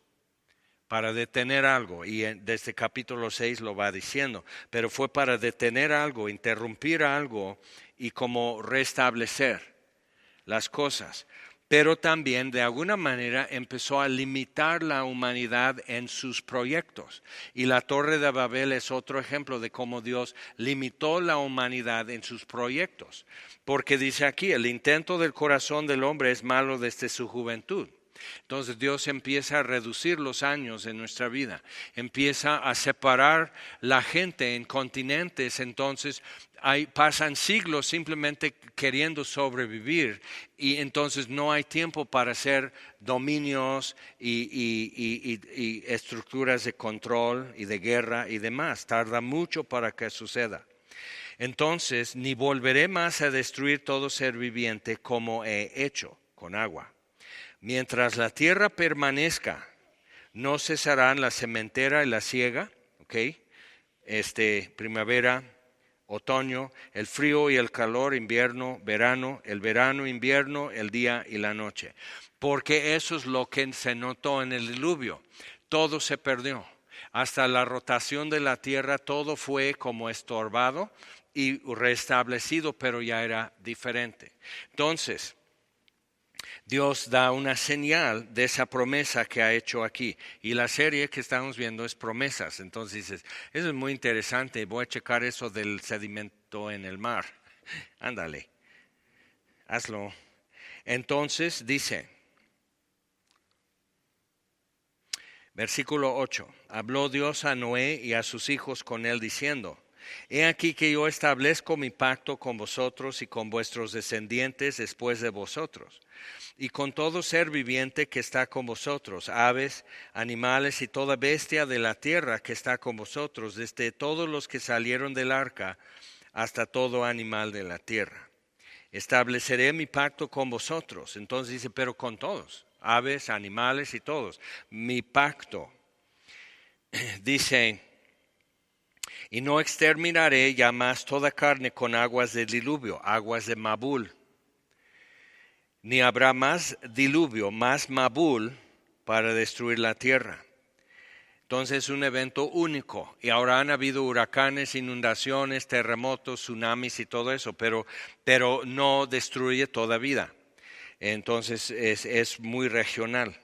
Para detener algo, y desde capítulo 6 lo va diciendo, pero fue para detener algo, interrumpir algo y como restablecer las cosas. Pero también de alguna manera empezó a limitar la humanidad en sus proyectos. Y la Torre de Babel es otro ejemplo de cómo Dios limitó la humanidad en sus proyectos. Porque dice aquí, el intento del corazón del hombre es malo desde su juventud. Entonces Dios empieza a reducir los años en nuestra vida, empieza a separar la gente en continentes, entonces pasan siglos simplemente queriendo sobrevivir y entonces no hay tiempo para hacer dominios y estructuras de control y de guerra y demás, tarda mucho para que suceda. Entonces, ni volveré más a destruir todo ser viviente como he hecho con agua. Mientras la tierra permanezca, no cesarán la sementera y la siega, ¿ok? Primavera, otoño, el frío y el calor, invierno, verano, el verano, invierno, el día y la noche. Porque eso es lo que se notó en el diluvio. Todo se perdió. Hasta la rotación de la tierra, todo fue como estorbado y restablecido, pero ya era diferente. Entonces, Dios da una señal de esa promesa que ha hecho aquí. Y la serie que estamos viendo es promesas. Entonces dices, eso es muy interesante, voy a checar eso del sedimento en el mar. Ándale, hazlo. Entonces dice, versículo 8, habló Dios a Noé y a sus hijos con él diciendo, he aquí que yo establezco mi pacto con vosotros y con vuestros descendientes después de vosotros, y con todo ser viviente que está con vosotros, aves, animales y toda bestia de la tierra que está con vosotros, desde todos los que salieron del arca hasta todo animal de la tierra. Estableceré mi pacto con vosotros. Entonces dice, pero con todos, aves, animales y todos. Mi pacto, dice, y no exterminaré ya más toda carne con aguas del diluvio, aguas de Mabul. Ni habrá más diluvio, más Mabul para destruir la tierra. Entonces es un evento único. Y ahora han habido huracanes, inundaciones, terremotos, tsunamis y todo eso, pero no destruye toda vida. Entonces es muy regional.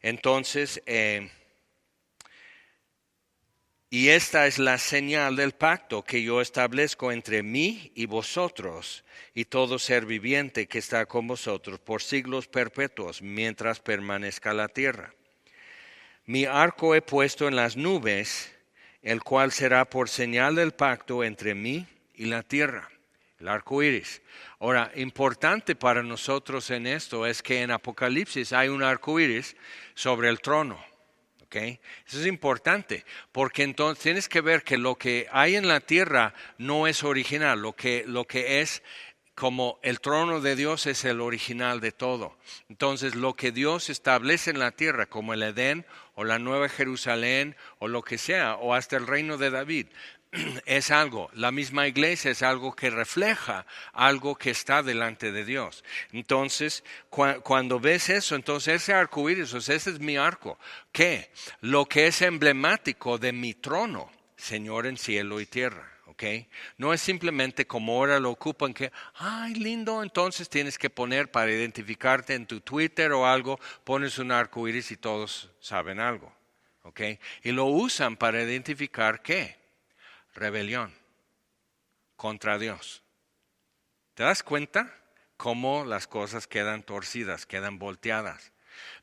Entonces, y esta es la señal del pacto que yo establezco entre mí y vosotros y todo ser viviente que está con vosotros por siglos perpetuos mientras permanezca la tierra. Mi arco he puesto en las nubes, el cual será por señal del pacto entre mí y la tierra. El arco iris. Ahora, importante para nosotros en esto es que en Apocalipsis hay un arco iris sobre el trono. Okay. Eso es importante, porque entonces tienes que ver que lo que hay en la tierra no es original, lo que es como el trono de Dios es el original de todo. Entonces lo que Dios establece en la tierra, como el Edén o la Nueva Jerusalén o lo que sea, o hasta el reino de David, es algo, la misma iglesia es algo que refleja algo que está delante de Dios. Entonces, cuando ves eso, entonces ese arco iris, ese es mi arco. ¿Qué? Lo que es emblemático de mi trono, Señor en cielo y tierra. ¿Okay? No es simplemente como ahora lo ocupan que, ay lindo, entonces tienes que poner para identificarte en tu Twitter o algo, pones un arco iris y todos saben algo. ¿Okay? Y lo usan para identificar ¿qué? Rebelión contra Dios. ¿Te das cuenta cómo las cosas quedan torcidas, quedan volteadas?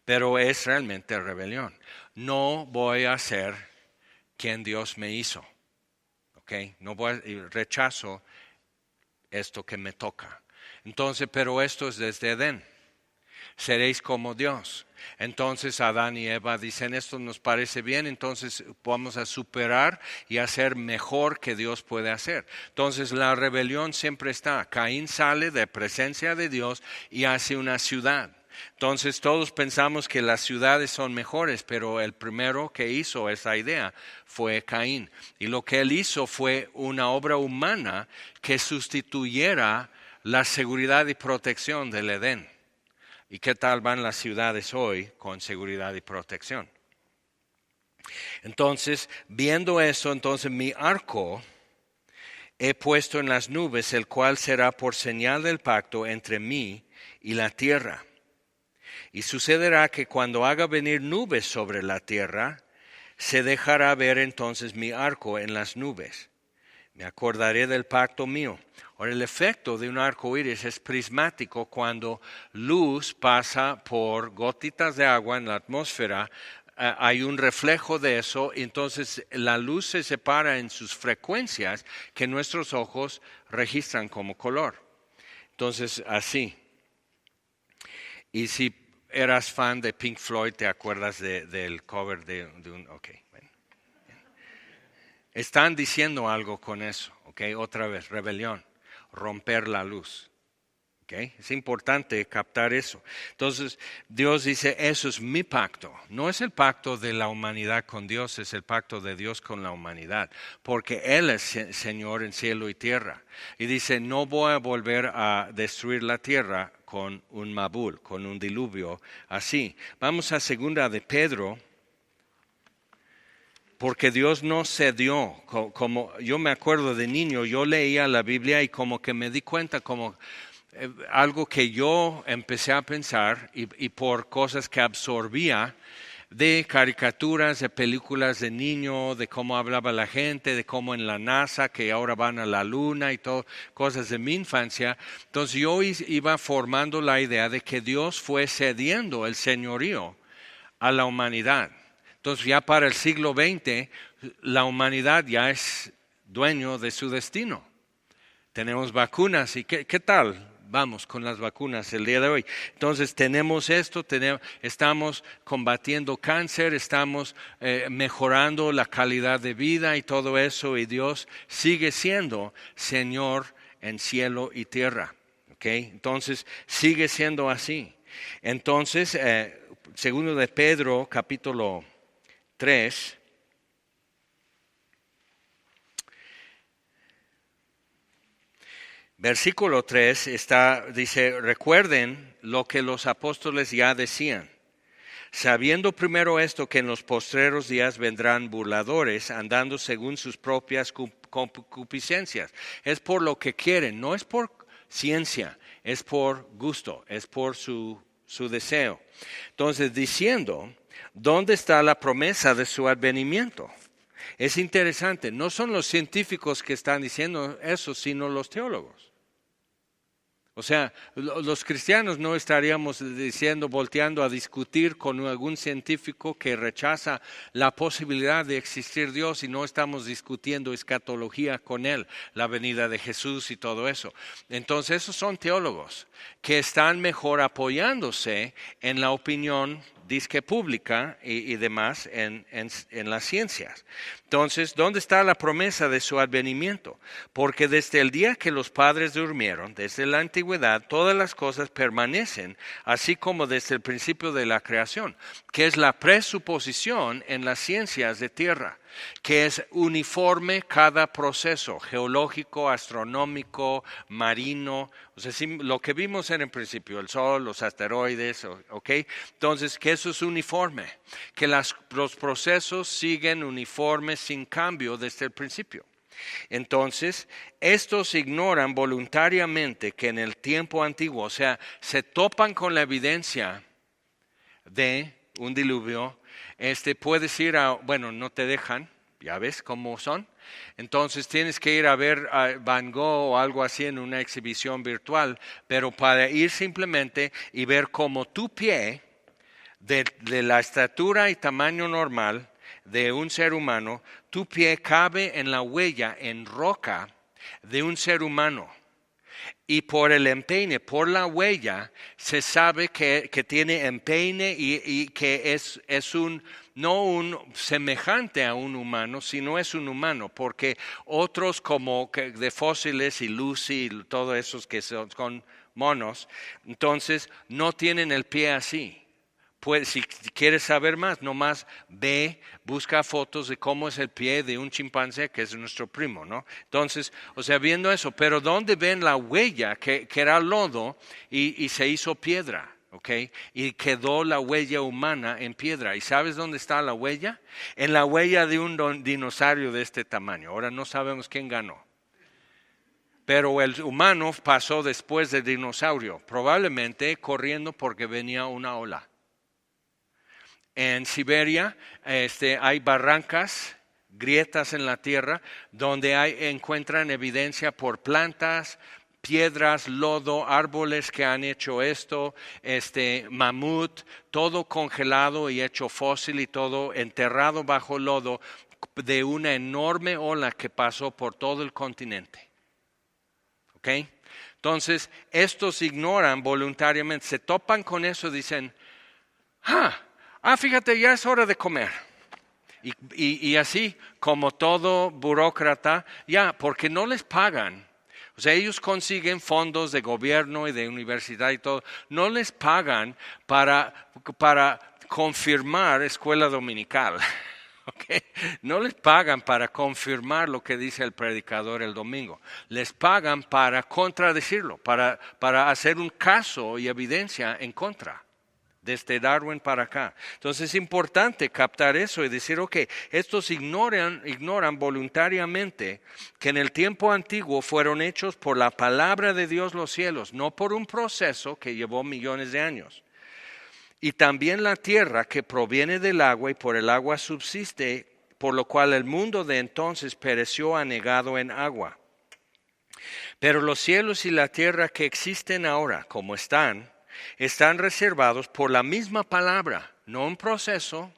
Pero es realmente rebelión. No voy a ser quien Dios me hizo. ¿Okay? No voy rechazo esto que me toca. Entonces, pero esto es desde Edén. Seréis como Dios. Entonces Adán y Eva dicen, esto nos parece bien, entonces vamos a superar y hacer mejor que Dios puede hacer. Entonces la rebelión siempre está. Caín sale de presencia de Dios y hace una ciudad. Entonces todos pensamos que las ciudades son mejores, pero el primero que hizo esa idea fue Caín. Y lo que él hizo fue una obra humana que sustituyera la seguridad y protección del Edén. ¿Y qué tal van las ciudades hoy con seguridad y protección? Entonces, viendo eso, entonces mi arco he puesto en las nubes, el cual será por señal del pacto entre mí y la tierra. Y sucederá que cuando haga venir nubes sobre la tierra, se dejará ver entonces mi arco en las nubes. Me acordaré del pacto mío. Ahora, el efecto de un arco iris es prismático cuando luz pasa por gotitas de agua en la atmósfera. Hay un reflejo de eso, y entonces la luz se separa en sus frecuencias que nuestros ojos registran como color. Entonces, así. Y si eras fan de Pink Floyd, ¿te acuerdas del cover de un? Ok, bueno. Están diciendo algo con eso, ok, otra vez, rebelión, romper la luz, ¿ok? Es importante captar eso. Entonces, Dios dice, eso es mi pacto. No es el pacto de la humanidad con Dios, es el pacto de Dios con la humanidad. Porque Él es Señor en cielo y tierra. Y dice, no voy a volver a destruir la tierra con un Mabul, con un diluvio así. Vamos a segunda de Pedro. Porque Dios no cedió, como yo me acuerdo de niño, yo leía la Biblia y como que me di cuenta como algo que yo empecé a pensar y por cosas que absorbía de caricaturas, de películas de niño, de cómo hablaba la gente, de cómo en la NASA, que ahora van a la luna y todo, cosas de mi infancia. Entonces yo iba formando la idea de que Dios fue cediendo el señorío a la humanidad. Entonces ya para el siglo XX la humanidad ya es dueño de su destino. Tenemos vacunas y ¿qué tal? Vamos con las vacunas el día de hoy. Entonces tenemos esto, estamos combatiendo cáncer, estamos mejorando la calidad de vida y todo eso, y Dios sigue siendo Señor en cielo y tierra. ¿Okay? Entonces sigue siendo así. Entonces, segundo de Pedro, capítulo 3. Versículo 3 dice, recuerden lo que los apóstoles ya decían, sabiendo primero esto, que en los postreros días vendrán burladores, andando según sus propias concupiscencias. Es por lo que quieren, no es por ciencia, es por gusto, es por su deseo. Entonces, diciendo, ¿dónde está la promesa de su advenimiento? Es interesante, no son los científicos que están diciendo eso, sino los teólogos. O sea, los cristianos no estaríamos volteando a discutir con algún científico que rechaza la posibilidad de existir Dios, y no estamos discutiendo escatología con él, la venida de Jesús y todo eso. Entonces, esos son teólogos que están mejor apoyándose en la opinión disque pública y demás en las ciencias. Entonces, ¿dónde está la promesa de su advenimiento? Porque desde el día que los padres durmieron, desde la antigüedad, todas las cosas permanecen, así como desde el principio de la creación, que es la presuposición en las ciencias de tierra, que es uniforme cada proceso geológico, astronómico, marino, o sea, lo que vimos en el principio, el sol, los asteroides, ¿ok? Entonces, que eso es uniforme, que los procesos siguen uniformes sin cambio desde el principio. Entonces, estos ignoran voluntariamente que en el tiempo antiguo, o sea, se topan con la evidencia de un diluvio. Puedes ir bueno, no te dejan, ya ves cómo son. Entonces tienes que ir a ver a Van Gogh o algo así en una exhibición virtual, pero para ir simplemente y ver cómo tu pie, de la estatura y tamaño normal de un ser humano, tu pie cabe en la huella en roca de un ser humano. Y por el empeine, por la huella, se sabe que tiene empeine y que es no un semejante a un humano, sino es un humano, porque otros como de fósiles y Lucy y todos esos que son monos, entonces no tienen el pie así. Pues, si quieres saber más, nomás busca fotos de cómo es el pie de un chimpancé, que es nuestro primo, ¿no? Entonces, o sea, viendo eso, pero ¿dónde ven la huella? Que era lodo y se hizo piedra, ¿ok? Y quedó la huella humana en piedra. ¿Y sabes dónde está la huella? En la huella de un dinosaurio de este tamaño. Ahora no sabemos quién ganó. Pero el humano pasó después del dinosaurio, probablemente corriendo porque venía una ola. En Siberia hay barrancas, grietas en la tierra, donde encuentran evidencia por plantas, piedras, lodo, árboles que han hecho esto, mamut, todo congelado y hecho fósil y todo enterrado bajo lodo de una enorme ola que pasó por todo el continente. ¿Ok? Entonces, estos ignoran voluntariamente, se topan con eso, dicen, fíjate, ya es hora de comer. Y así, como todo burócrata, porque no les pagan. O sea, ellos consiguen fondos de gobierno y de universidad y todo. No les pagan para confirmar escuela dominical. ¿Okay? No les pagan para confirmar lo que dice el predicador el domingo. Les pagan para contradecirlo, para hacer un caso y evidencia en contra. Desde Darwin para acá. Entonces es importante captar eso y decir, ok, estos ignoran voluntariamente que en el tiempo antiguo fueron hechos por la palabra de Dios los cielos, no por un proceso que llevó millones de años. Y también la tierra que proviene del agua y por el agua subsiste, por lo cual el mundo de entonces pereció anegado en agua. Pero los cielos y la tierra que existen ahora, como están reservados por la misma palabra, no un proceso.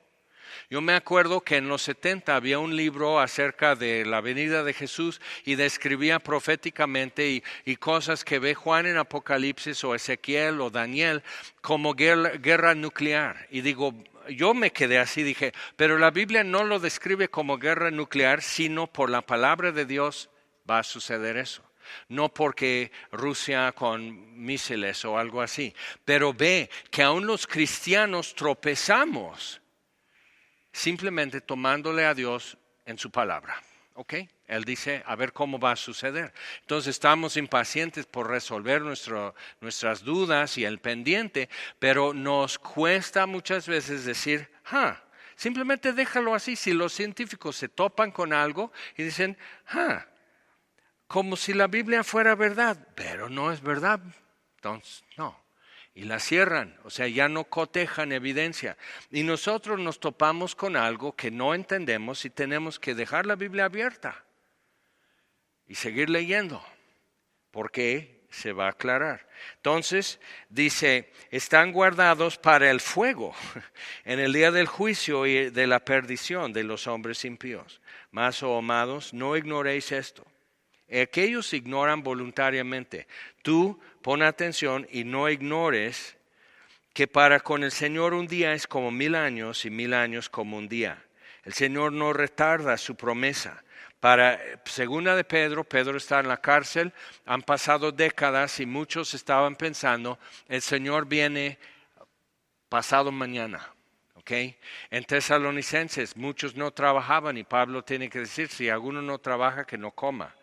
Yo me acuerdo que en los 70 había un libro acerca de la venida de Jesús y describía proféticamente y cosas que ve Juan en Apocalipsis o Ezequiel o Daniel como guerra nuclear. Y digo, yo me quedé así, dije, pero la Biblia no lo describe como guerra nuclear, sino por la palabra de Dios va a suceder eso. No porque Rusia con misiles o algo así, pero ve que aún los cristianos tropezamos simplemente tomándole a Dios en su palabra. ¿Ok? Él dice, a ver cómo va a suceder. Entonces estamos impacientes por resolver nuestras dudas y el pendiente, pero nos cuesta muchas veces decir, simplemente déjalo así. Si los científicos se topan con algo y dicen, como si la Biblia fuera verdad, pero no es verdad. Entonces, no. Y la cierran, o sea, ya no cotejan evidencia. Y nosotros nos topamos con algo que no entendemos y tenemos que dejar la Biblia abierta y seguir leyendo, porque se va a aclarar. Entonces, dice, están guardados para el fuego en el día del juicio y de la perdición de los hombres impíos. Mas, oh amados, no ignoréis esto. Aquellos ignoran voluntariamente. Tú pon atención y no ignores que para con el Señor un día es como 1000 años y 1000 años como un día. El Señor no retarda su promesa. Segunda de Pedro está en la cárcel, han pasado décadas y muchos estaban pensando, el Señor viene pasado mañana. Okay. En Tesalonicenses muchos no trabajaban y Pablo tiene que decir, si alguno no trabaja, que no coma.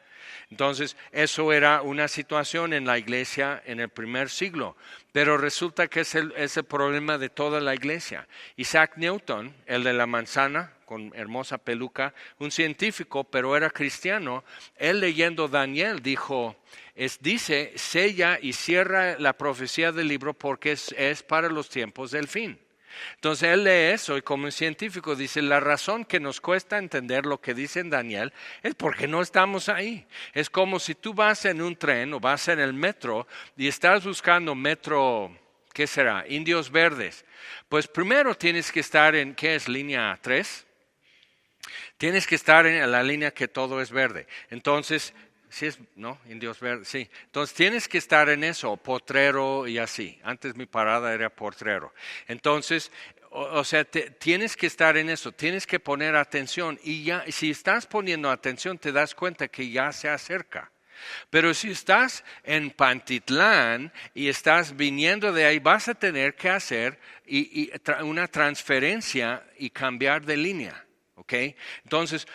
Entonces, eso era una situación en la iglesia en el primer siglo, pero resulta que es el problema de toda la iglesia. Isaac Newton, el de la manzana, con hermosa peluca, un científico, pero era cristiano, él leyendo Daniel dice, sella y cierra la profecía del libro porque es para los tiempos del fin. Entonces él lee eso y como un científico dice, la razón que nos cuesta entender lo que dice en Daniel es porque no estamos ahí. Es como si tú vas en un tren o vas en el metro y estás buscando metro, ¿qué será? Indios Verdes. Pues primero tienes que estar en, ¿qué es? Línea 3. Tienes que estar en la línea que todo es verde. Entonces, Indios Verdes, sí. Entonces tienes que estar en eso, Potrero y así. Antes mi parada era Potrero. Entonces, o sea, tienes que estar en eso, tienes que poner atención. Y ya, si estás poniendo atención, te das cuenta que ya se acerca. Pero si estás en Pantitlán y estás viniendo de ahí, vas a tener que hacer una transferencia y cambiar de línea. ¿Okay? Entonces,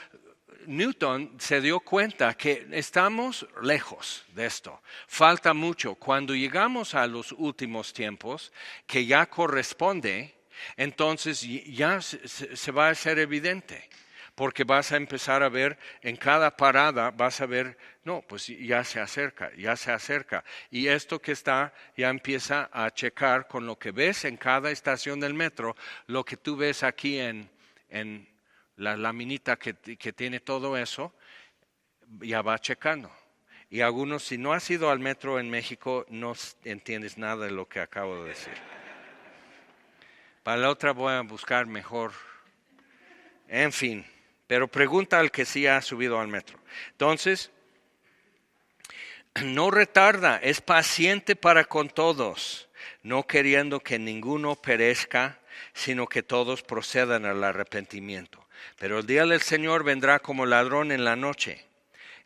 Newton se dio cuenta que estamos lejos de esto. Falta mucho. Cuando llegamos a los últimos tiempos, que ya corresponde, entonces ya se va a hacer evidente. Porque vas a empezar a ver en cada parada, vas a ver, no, pues ya se acerca. Y esto que está ya empieza a checar con lo que ves en cada estación del metro, lo que tú ves aquí en la laminita que tiene todo eso, ya va checando. Y algunos, si no has ido al metro en México, no entiendes nada de lo que acabo de decir. Para la otra voy a buscar mejor. En fin, pero pregunta al que sí ha subido al metro. Entonces, no retarda, es paciente para con todos, no queriendo que ninguno perezca, sino que todos procedan al arrepentimiento. Pero el día del Señor vendrá como ladrón en la noche,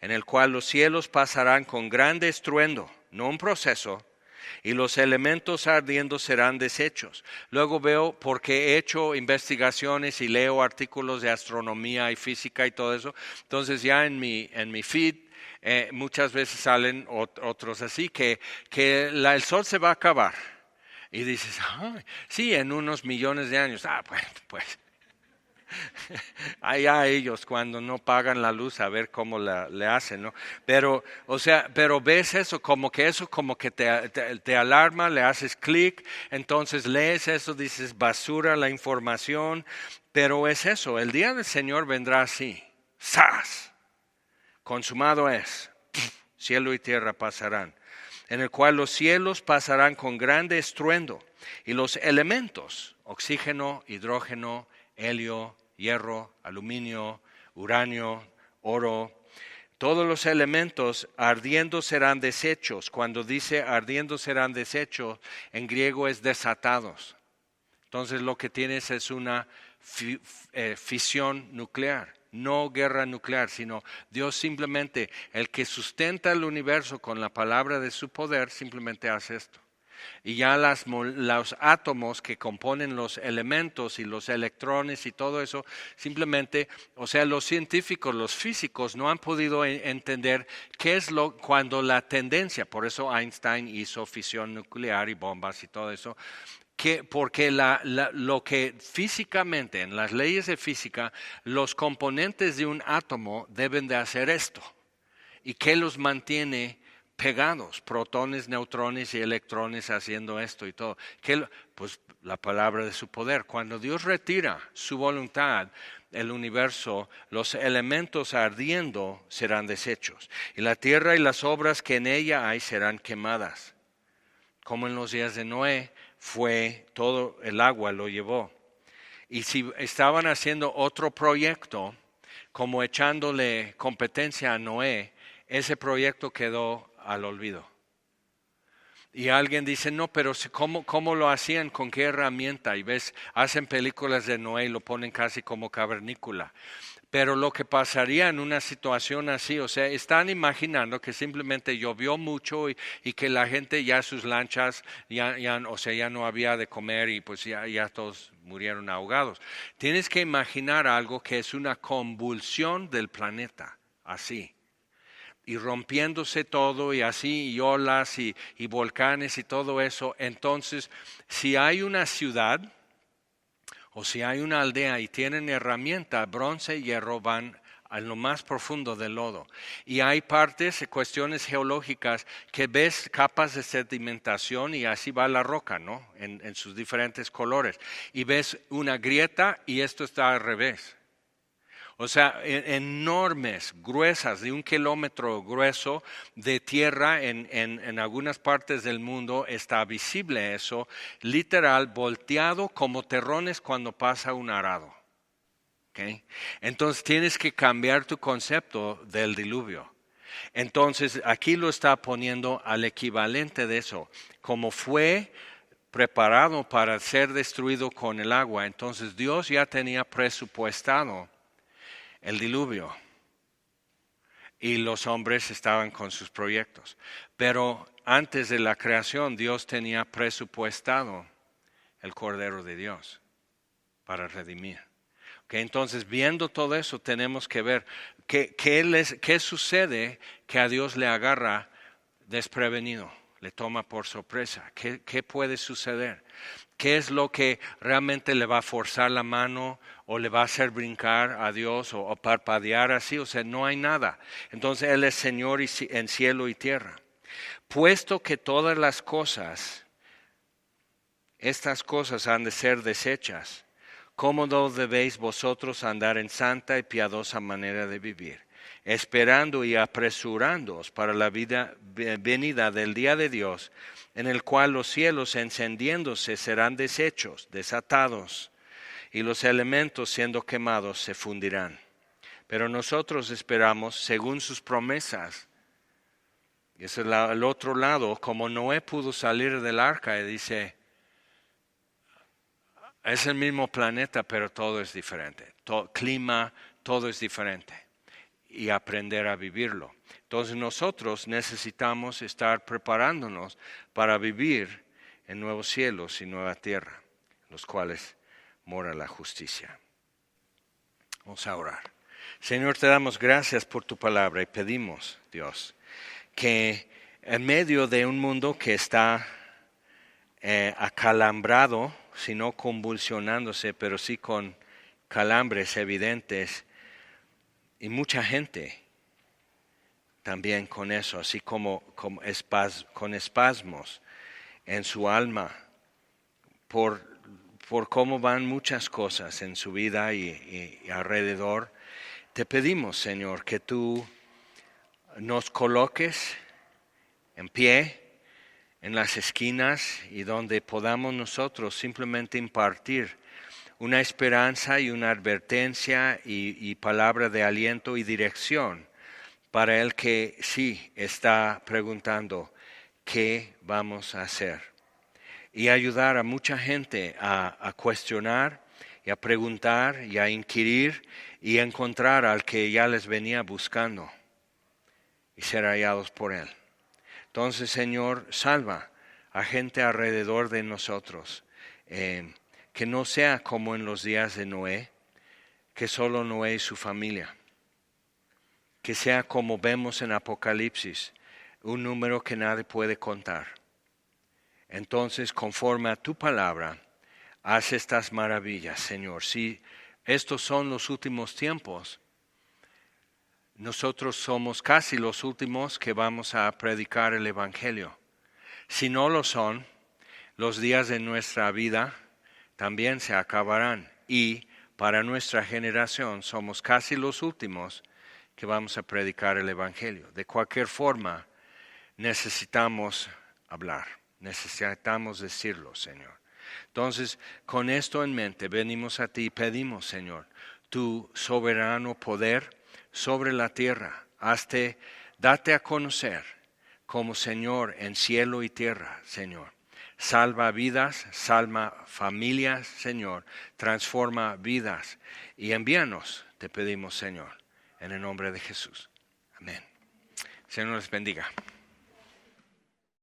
en el cual los cielos pasarán con grande estruendo, no un proceso, y los elementos ardiendo serán deshechos. Luego veo, porque he hecho investigaciones y leo artículos de astronomía y física y todo eso, entonces ya en mi feed muchas veces salen otros así, que el sol se va a acabar. Y dices, "Ay, sí, en unos millones de años". Bueno, pues allá ellos cuando no pagan la luz a ver cómo le hacen, ¿no? Pero, o sea, pero ves eso como que te alarma, le haces clic, entonces lees eso, dices basura la información, pero es eso, el día del Señor vendrá así, ¡zas! Consumado es, cielo y tierra pasarán, en el cual los cielos pasarán con grande estruendo, y los elementos, oxígeno, hidrógeno, helio, hierro, aluminio, uranio, oro, todos los elementos ardiendo serán deshechos. Cuando dice ardiendo serán deshechos, en griego es desatados. Entonces lo que tienes es una fisión nuclear, no guerra nuclear, sino Dios simplemente, el que sustenta el universo con la palabra de su poder, simplemente hace esto. Y ya los átomos que componen los elementos y los electrones y todo eso, simplemente, o sea, los científicos, los físicos no han podido entender qué es cuando la tendencia, por eso Einstein hizo fisión nuclear y bombas y todo eso, porque lo que físicamente, en las leyes de física, los componentes de un átomo deben de hacer esto. ¿Y qué los mantiene pegados? Protones, neutrones y electrones haciendo esto y todo. Pues la palabra de su poder. Cuando Dios retira su voluntad, el universo, los elementos ardiendo serán deshechos. Y la tierra y las obras que en ella hay serán quemadas. Como en los días de Noé, fue todo el agua lo llevó. Y si estaban haciendo otro proyecto, como echándole competencia a Noé, ese proyecto quedó al olvido. Y alguien dice, no, pero ¿cómo lo hacían? ¿Con qué herramienta? Y ves, hacen películas de Noé y lo ponen casi como cavernícola. Pero lo que pasaría en una situación así, o sea, están imaginando que simplemente llovió mucho y que la gente ya sus lanchas, ya no había de comer y pues ya todos murieron ahogados. Tienes que imaginar algo que es una convulsión del planeta, así. Y rompiéndose todo y así, y olas y volcanes y todo eso. Entonces, si hay una ciudad o si hay una aldea y tienen herramienta, bronce y hierro van a lo más profundo del lodo. Y hay partes, cuestiones geológicas, que ves capas de sedimentación y así va la roca, ¿no? En sus diferentes colores. Y ves una grieta y esto está al revés. O sea, enormes, gruesas, de 1 kilómetro grueso de tierra en algunas partes del mundo está visible eso, literal, volteado como terrones cuando pasa un arado. ¿Okay? Entonces tienes que cambiar tu concepto del diluvio. Entonces aquí lo está poniendo al equivalente de eso, como fue preparado para ser destruido con el agua. Entonces Dios ya tenía presupuestado el diluvio y los hombres estaban con sus proyectos, pero antes de la creación Dios tenía presupuestado el Cordero de Dios para redimir. Okay, entonces viendo todo eso tenemos que ver qué sucede que a Dios le agarra desprevenido, le toma por sorpresa. ¿Qué puede suceder? ¿Qué es lo que realmente le va a forzar la mano o le va a hacer brincar a Dios o parpadear así? O sea, no hay nada. Entonces Él es Señor en cielo y tierra. Puesto que todas las cosas, estas cosas han de ser deshechas, ¿cómo no debéis vosotros andar en santa y piadosa manera de vivir? Esperando y apresurándoos para la venida del día de Dios, en el cual los cielos encendiéndose serán deshechos, desatados, y los elementos siendo quemados se fundirán. Pero nosotros esperamos según sus promesas. Y ese es el otro lado, como Noé pudo salir del arca y dice, es el mismo planeta, pero todo es diferente. Clima, todo es diferente. y aprender a vivirlo. Entonces nosotros necesitamos estar preparándonos para vivir en nuevos cielos y nueva tierra, los cuales mora la justicia. Vamos a orar. Señor, te damos gracias por tu palabra y pedimos, Dios, que en medio de un mundo que está acalambrado, si no convulsionándose, pero sí con calambres evidentes, y mucha gente también con eso, así como con espasmos en su alma, por cómo van muchas cosas en su vida y alrededor. Te pedimos, Señor, que tú nos coloques en pie en las esquinas y donde podamos nosotros simplemente impartir una esperanza y una advertencia y palabra de aliento y dirección para el que sí está preguntando qué vamos a hacer. Y ayudar a mucha gente a cuestionar y a preguntar y a inquirir y encontrar al que ya les venía buscando y ser hallados por él. Entonces, Señor, salva a gente alrededor de nosotros, que no sea como en los días de Noé, que solo Noé y su familia, que sea como vemos en Apocalipsis, un número que nadie puede contar. Entonces, conforme a tu palabra, haz estas maravillas, Señor. Si estos son los últimos tiempos, nosotros somos casi los últimos que vamos a predicar el Evangelio. Si no lo son, los días de nuestra vida también se acabarán. Y para nuestra generación somos casi los últimos que vamos a predicar el Evangelio. De cualquier forma, necesitamos hablar, necesitamos decirlo, Señor. Entonces, con esto en mente, venimos a ti y pedimos, Señor, tu soberano poder sobre la tierra. Date a conocer como Señor en cielo y tierra, Señor. Salva vidas, salva familias, Señor. Transforma vidas y envíanos, te pedimos, Señor, en el nombre de Jesús. Amén. Señor les bendiga.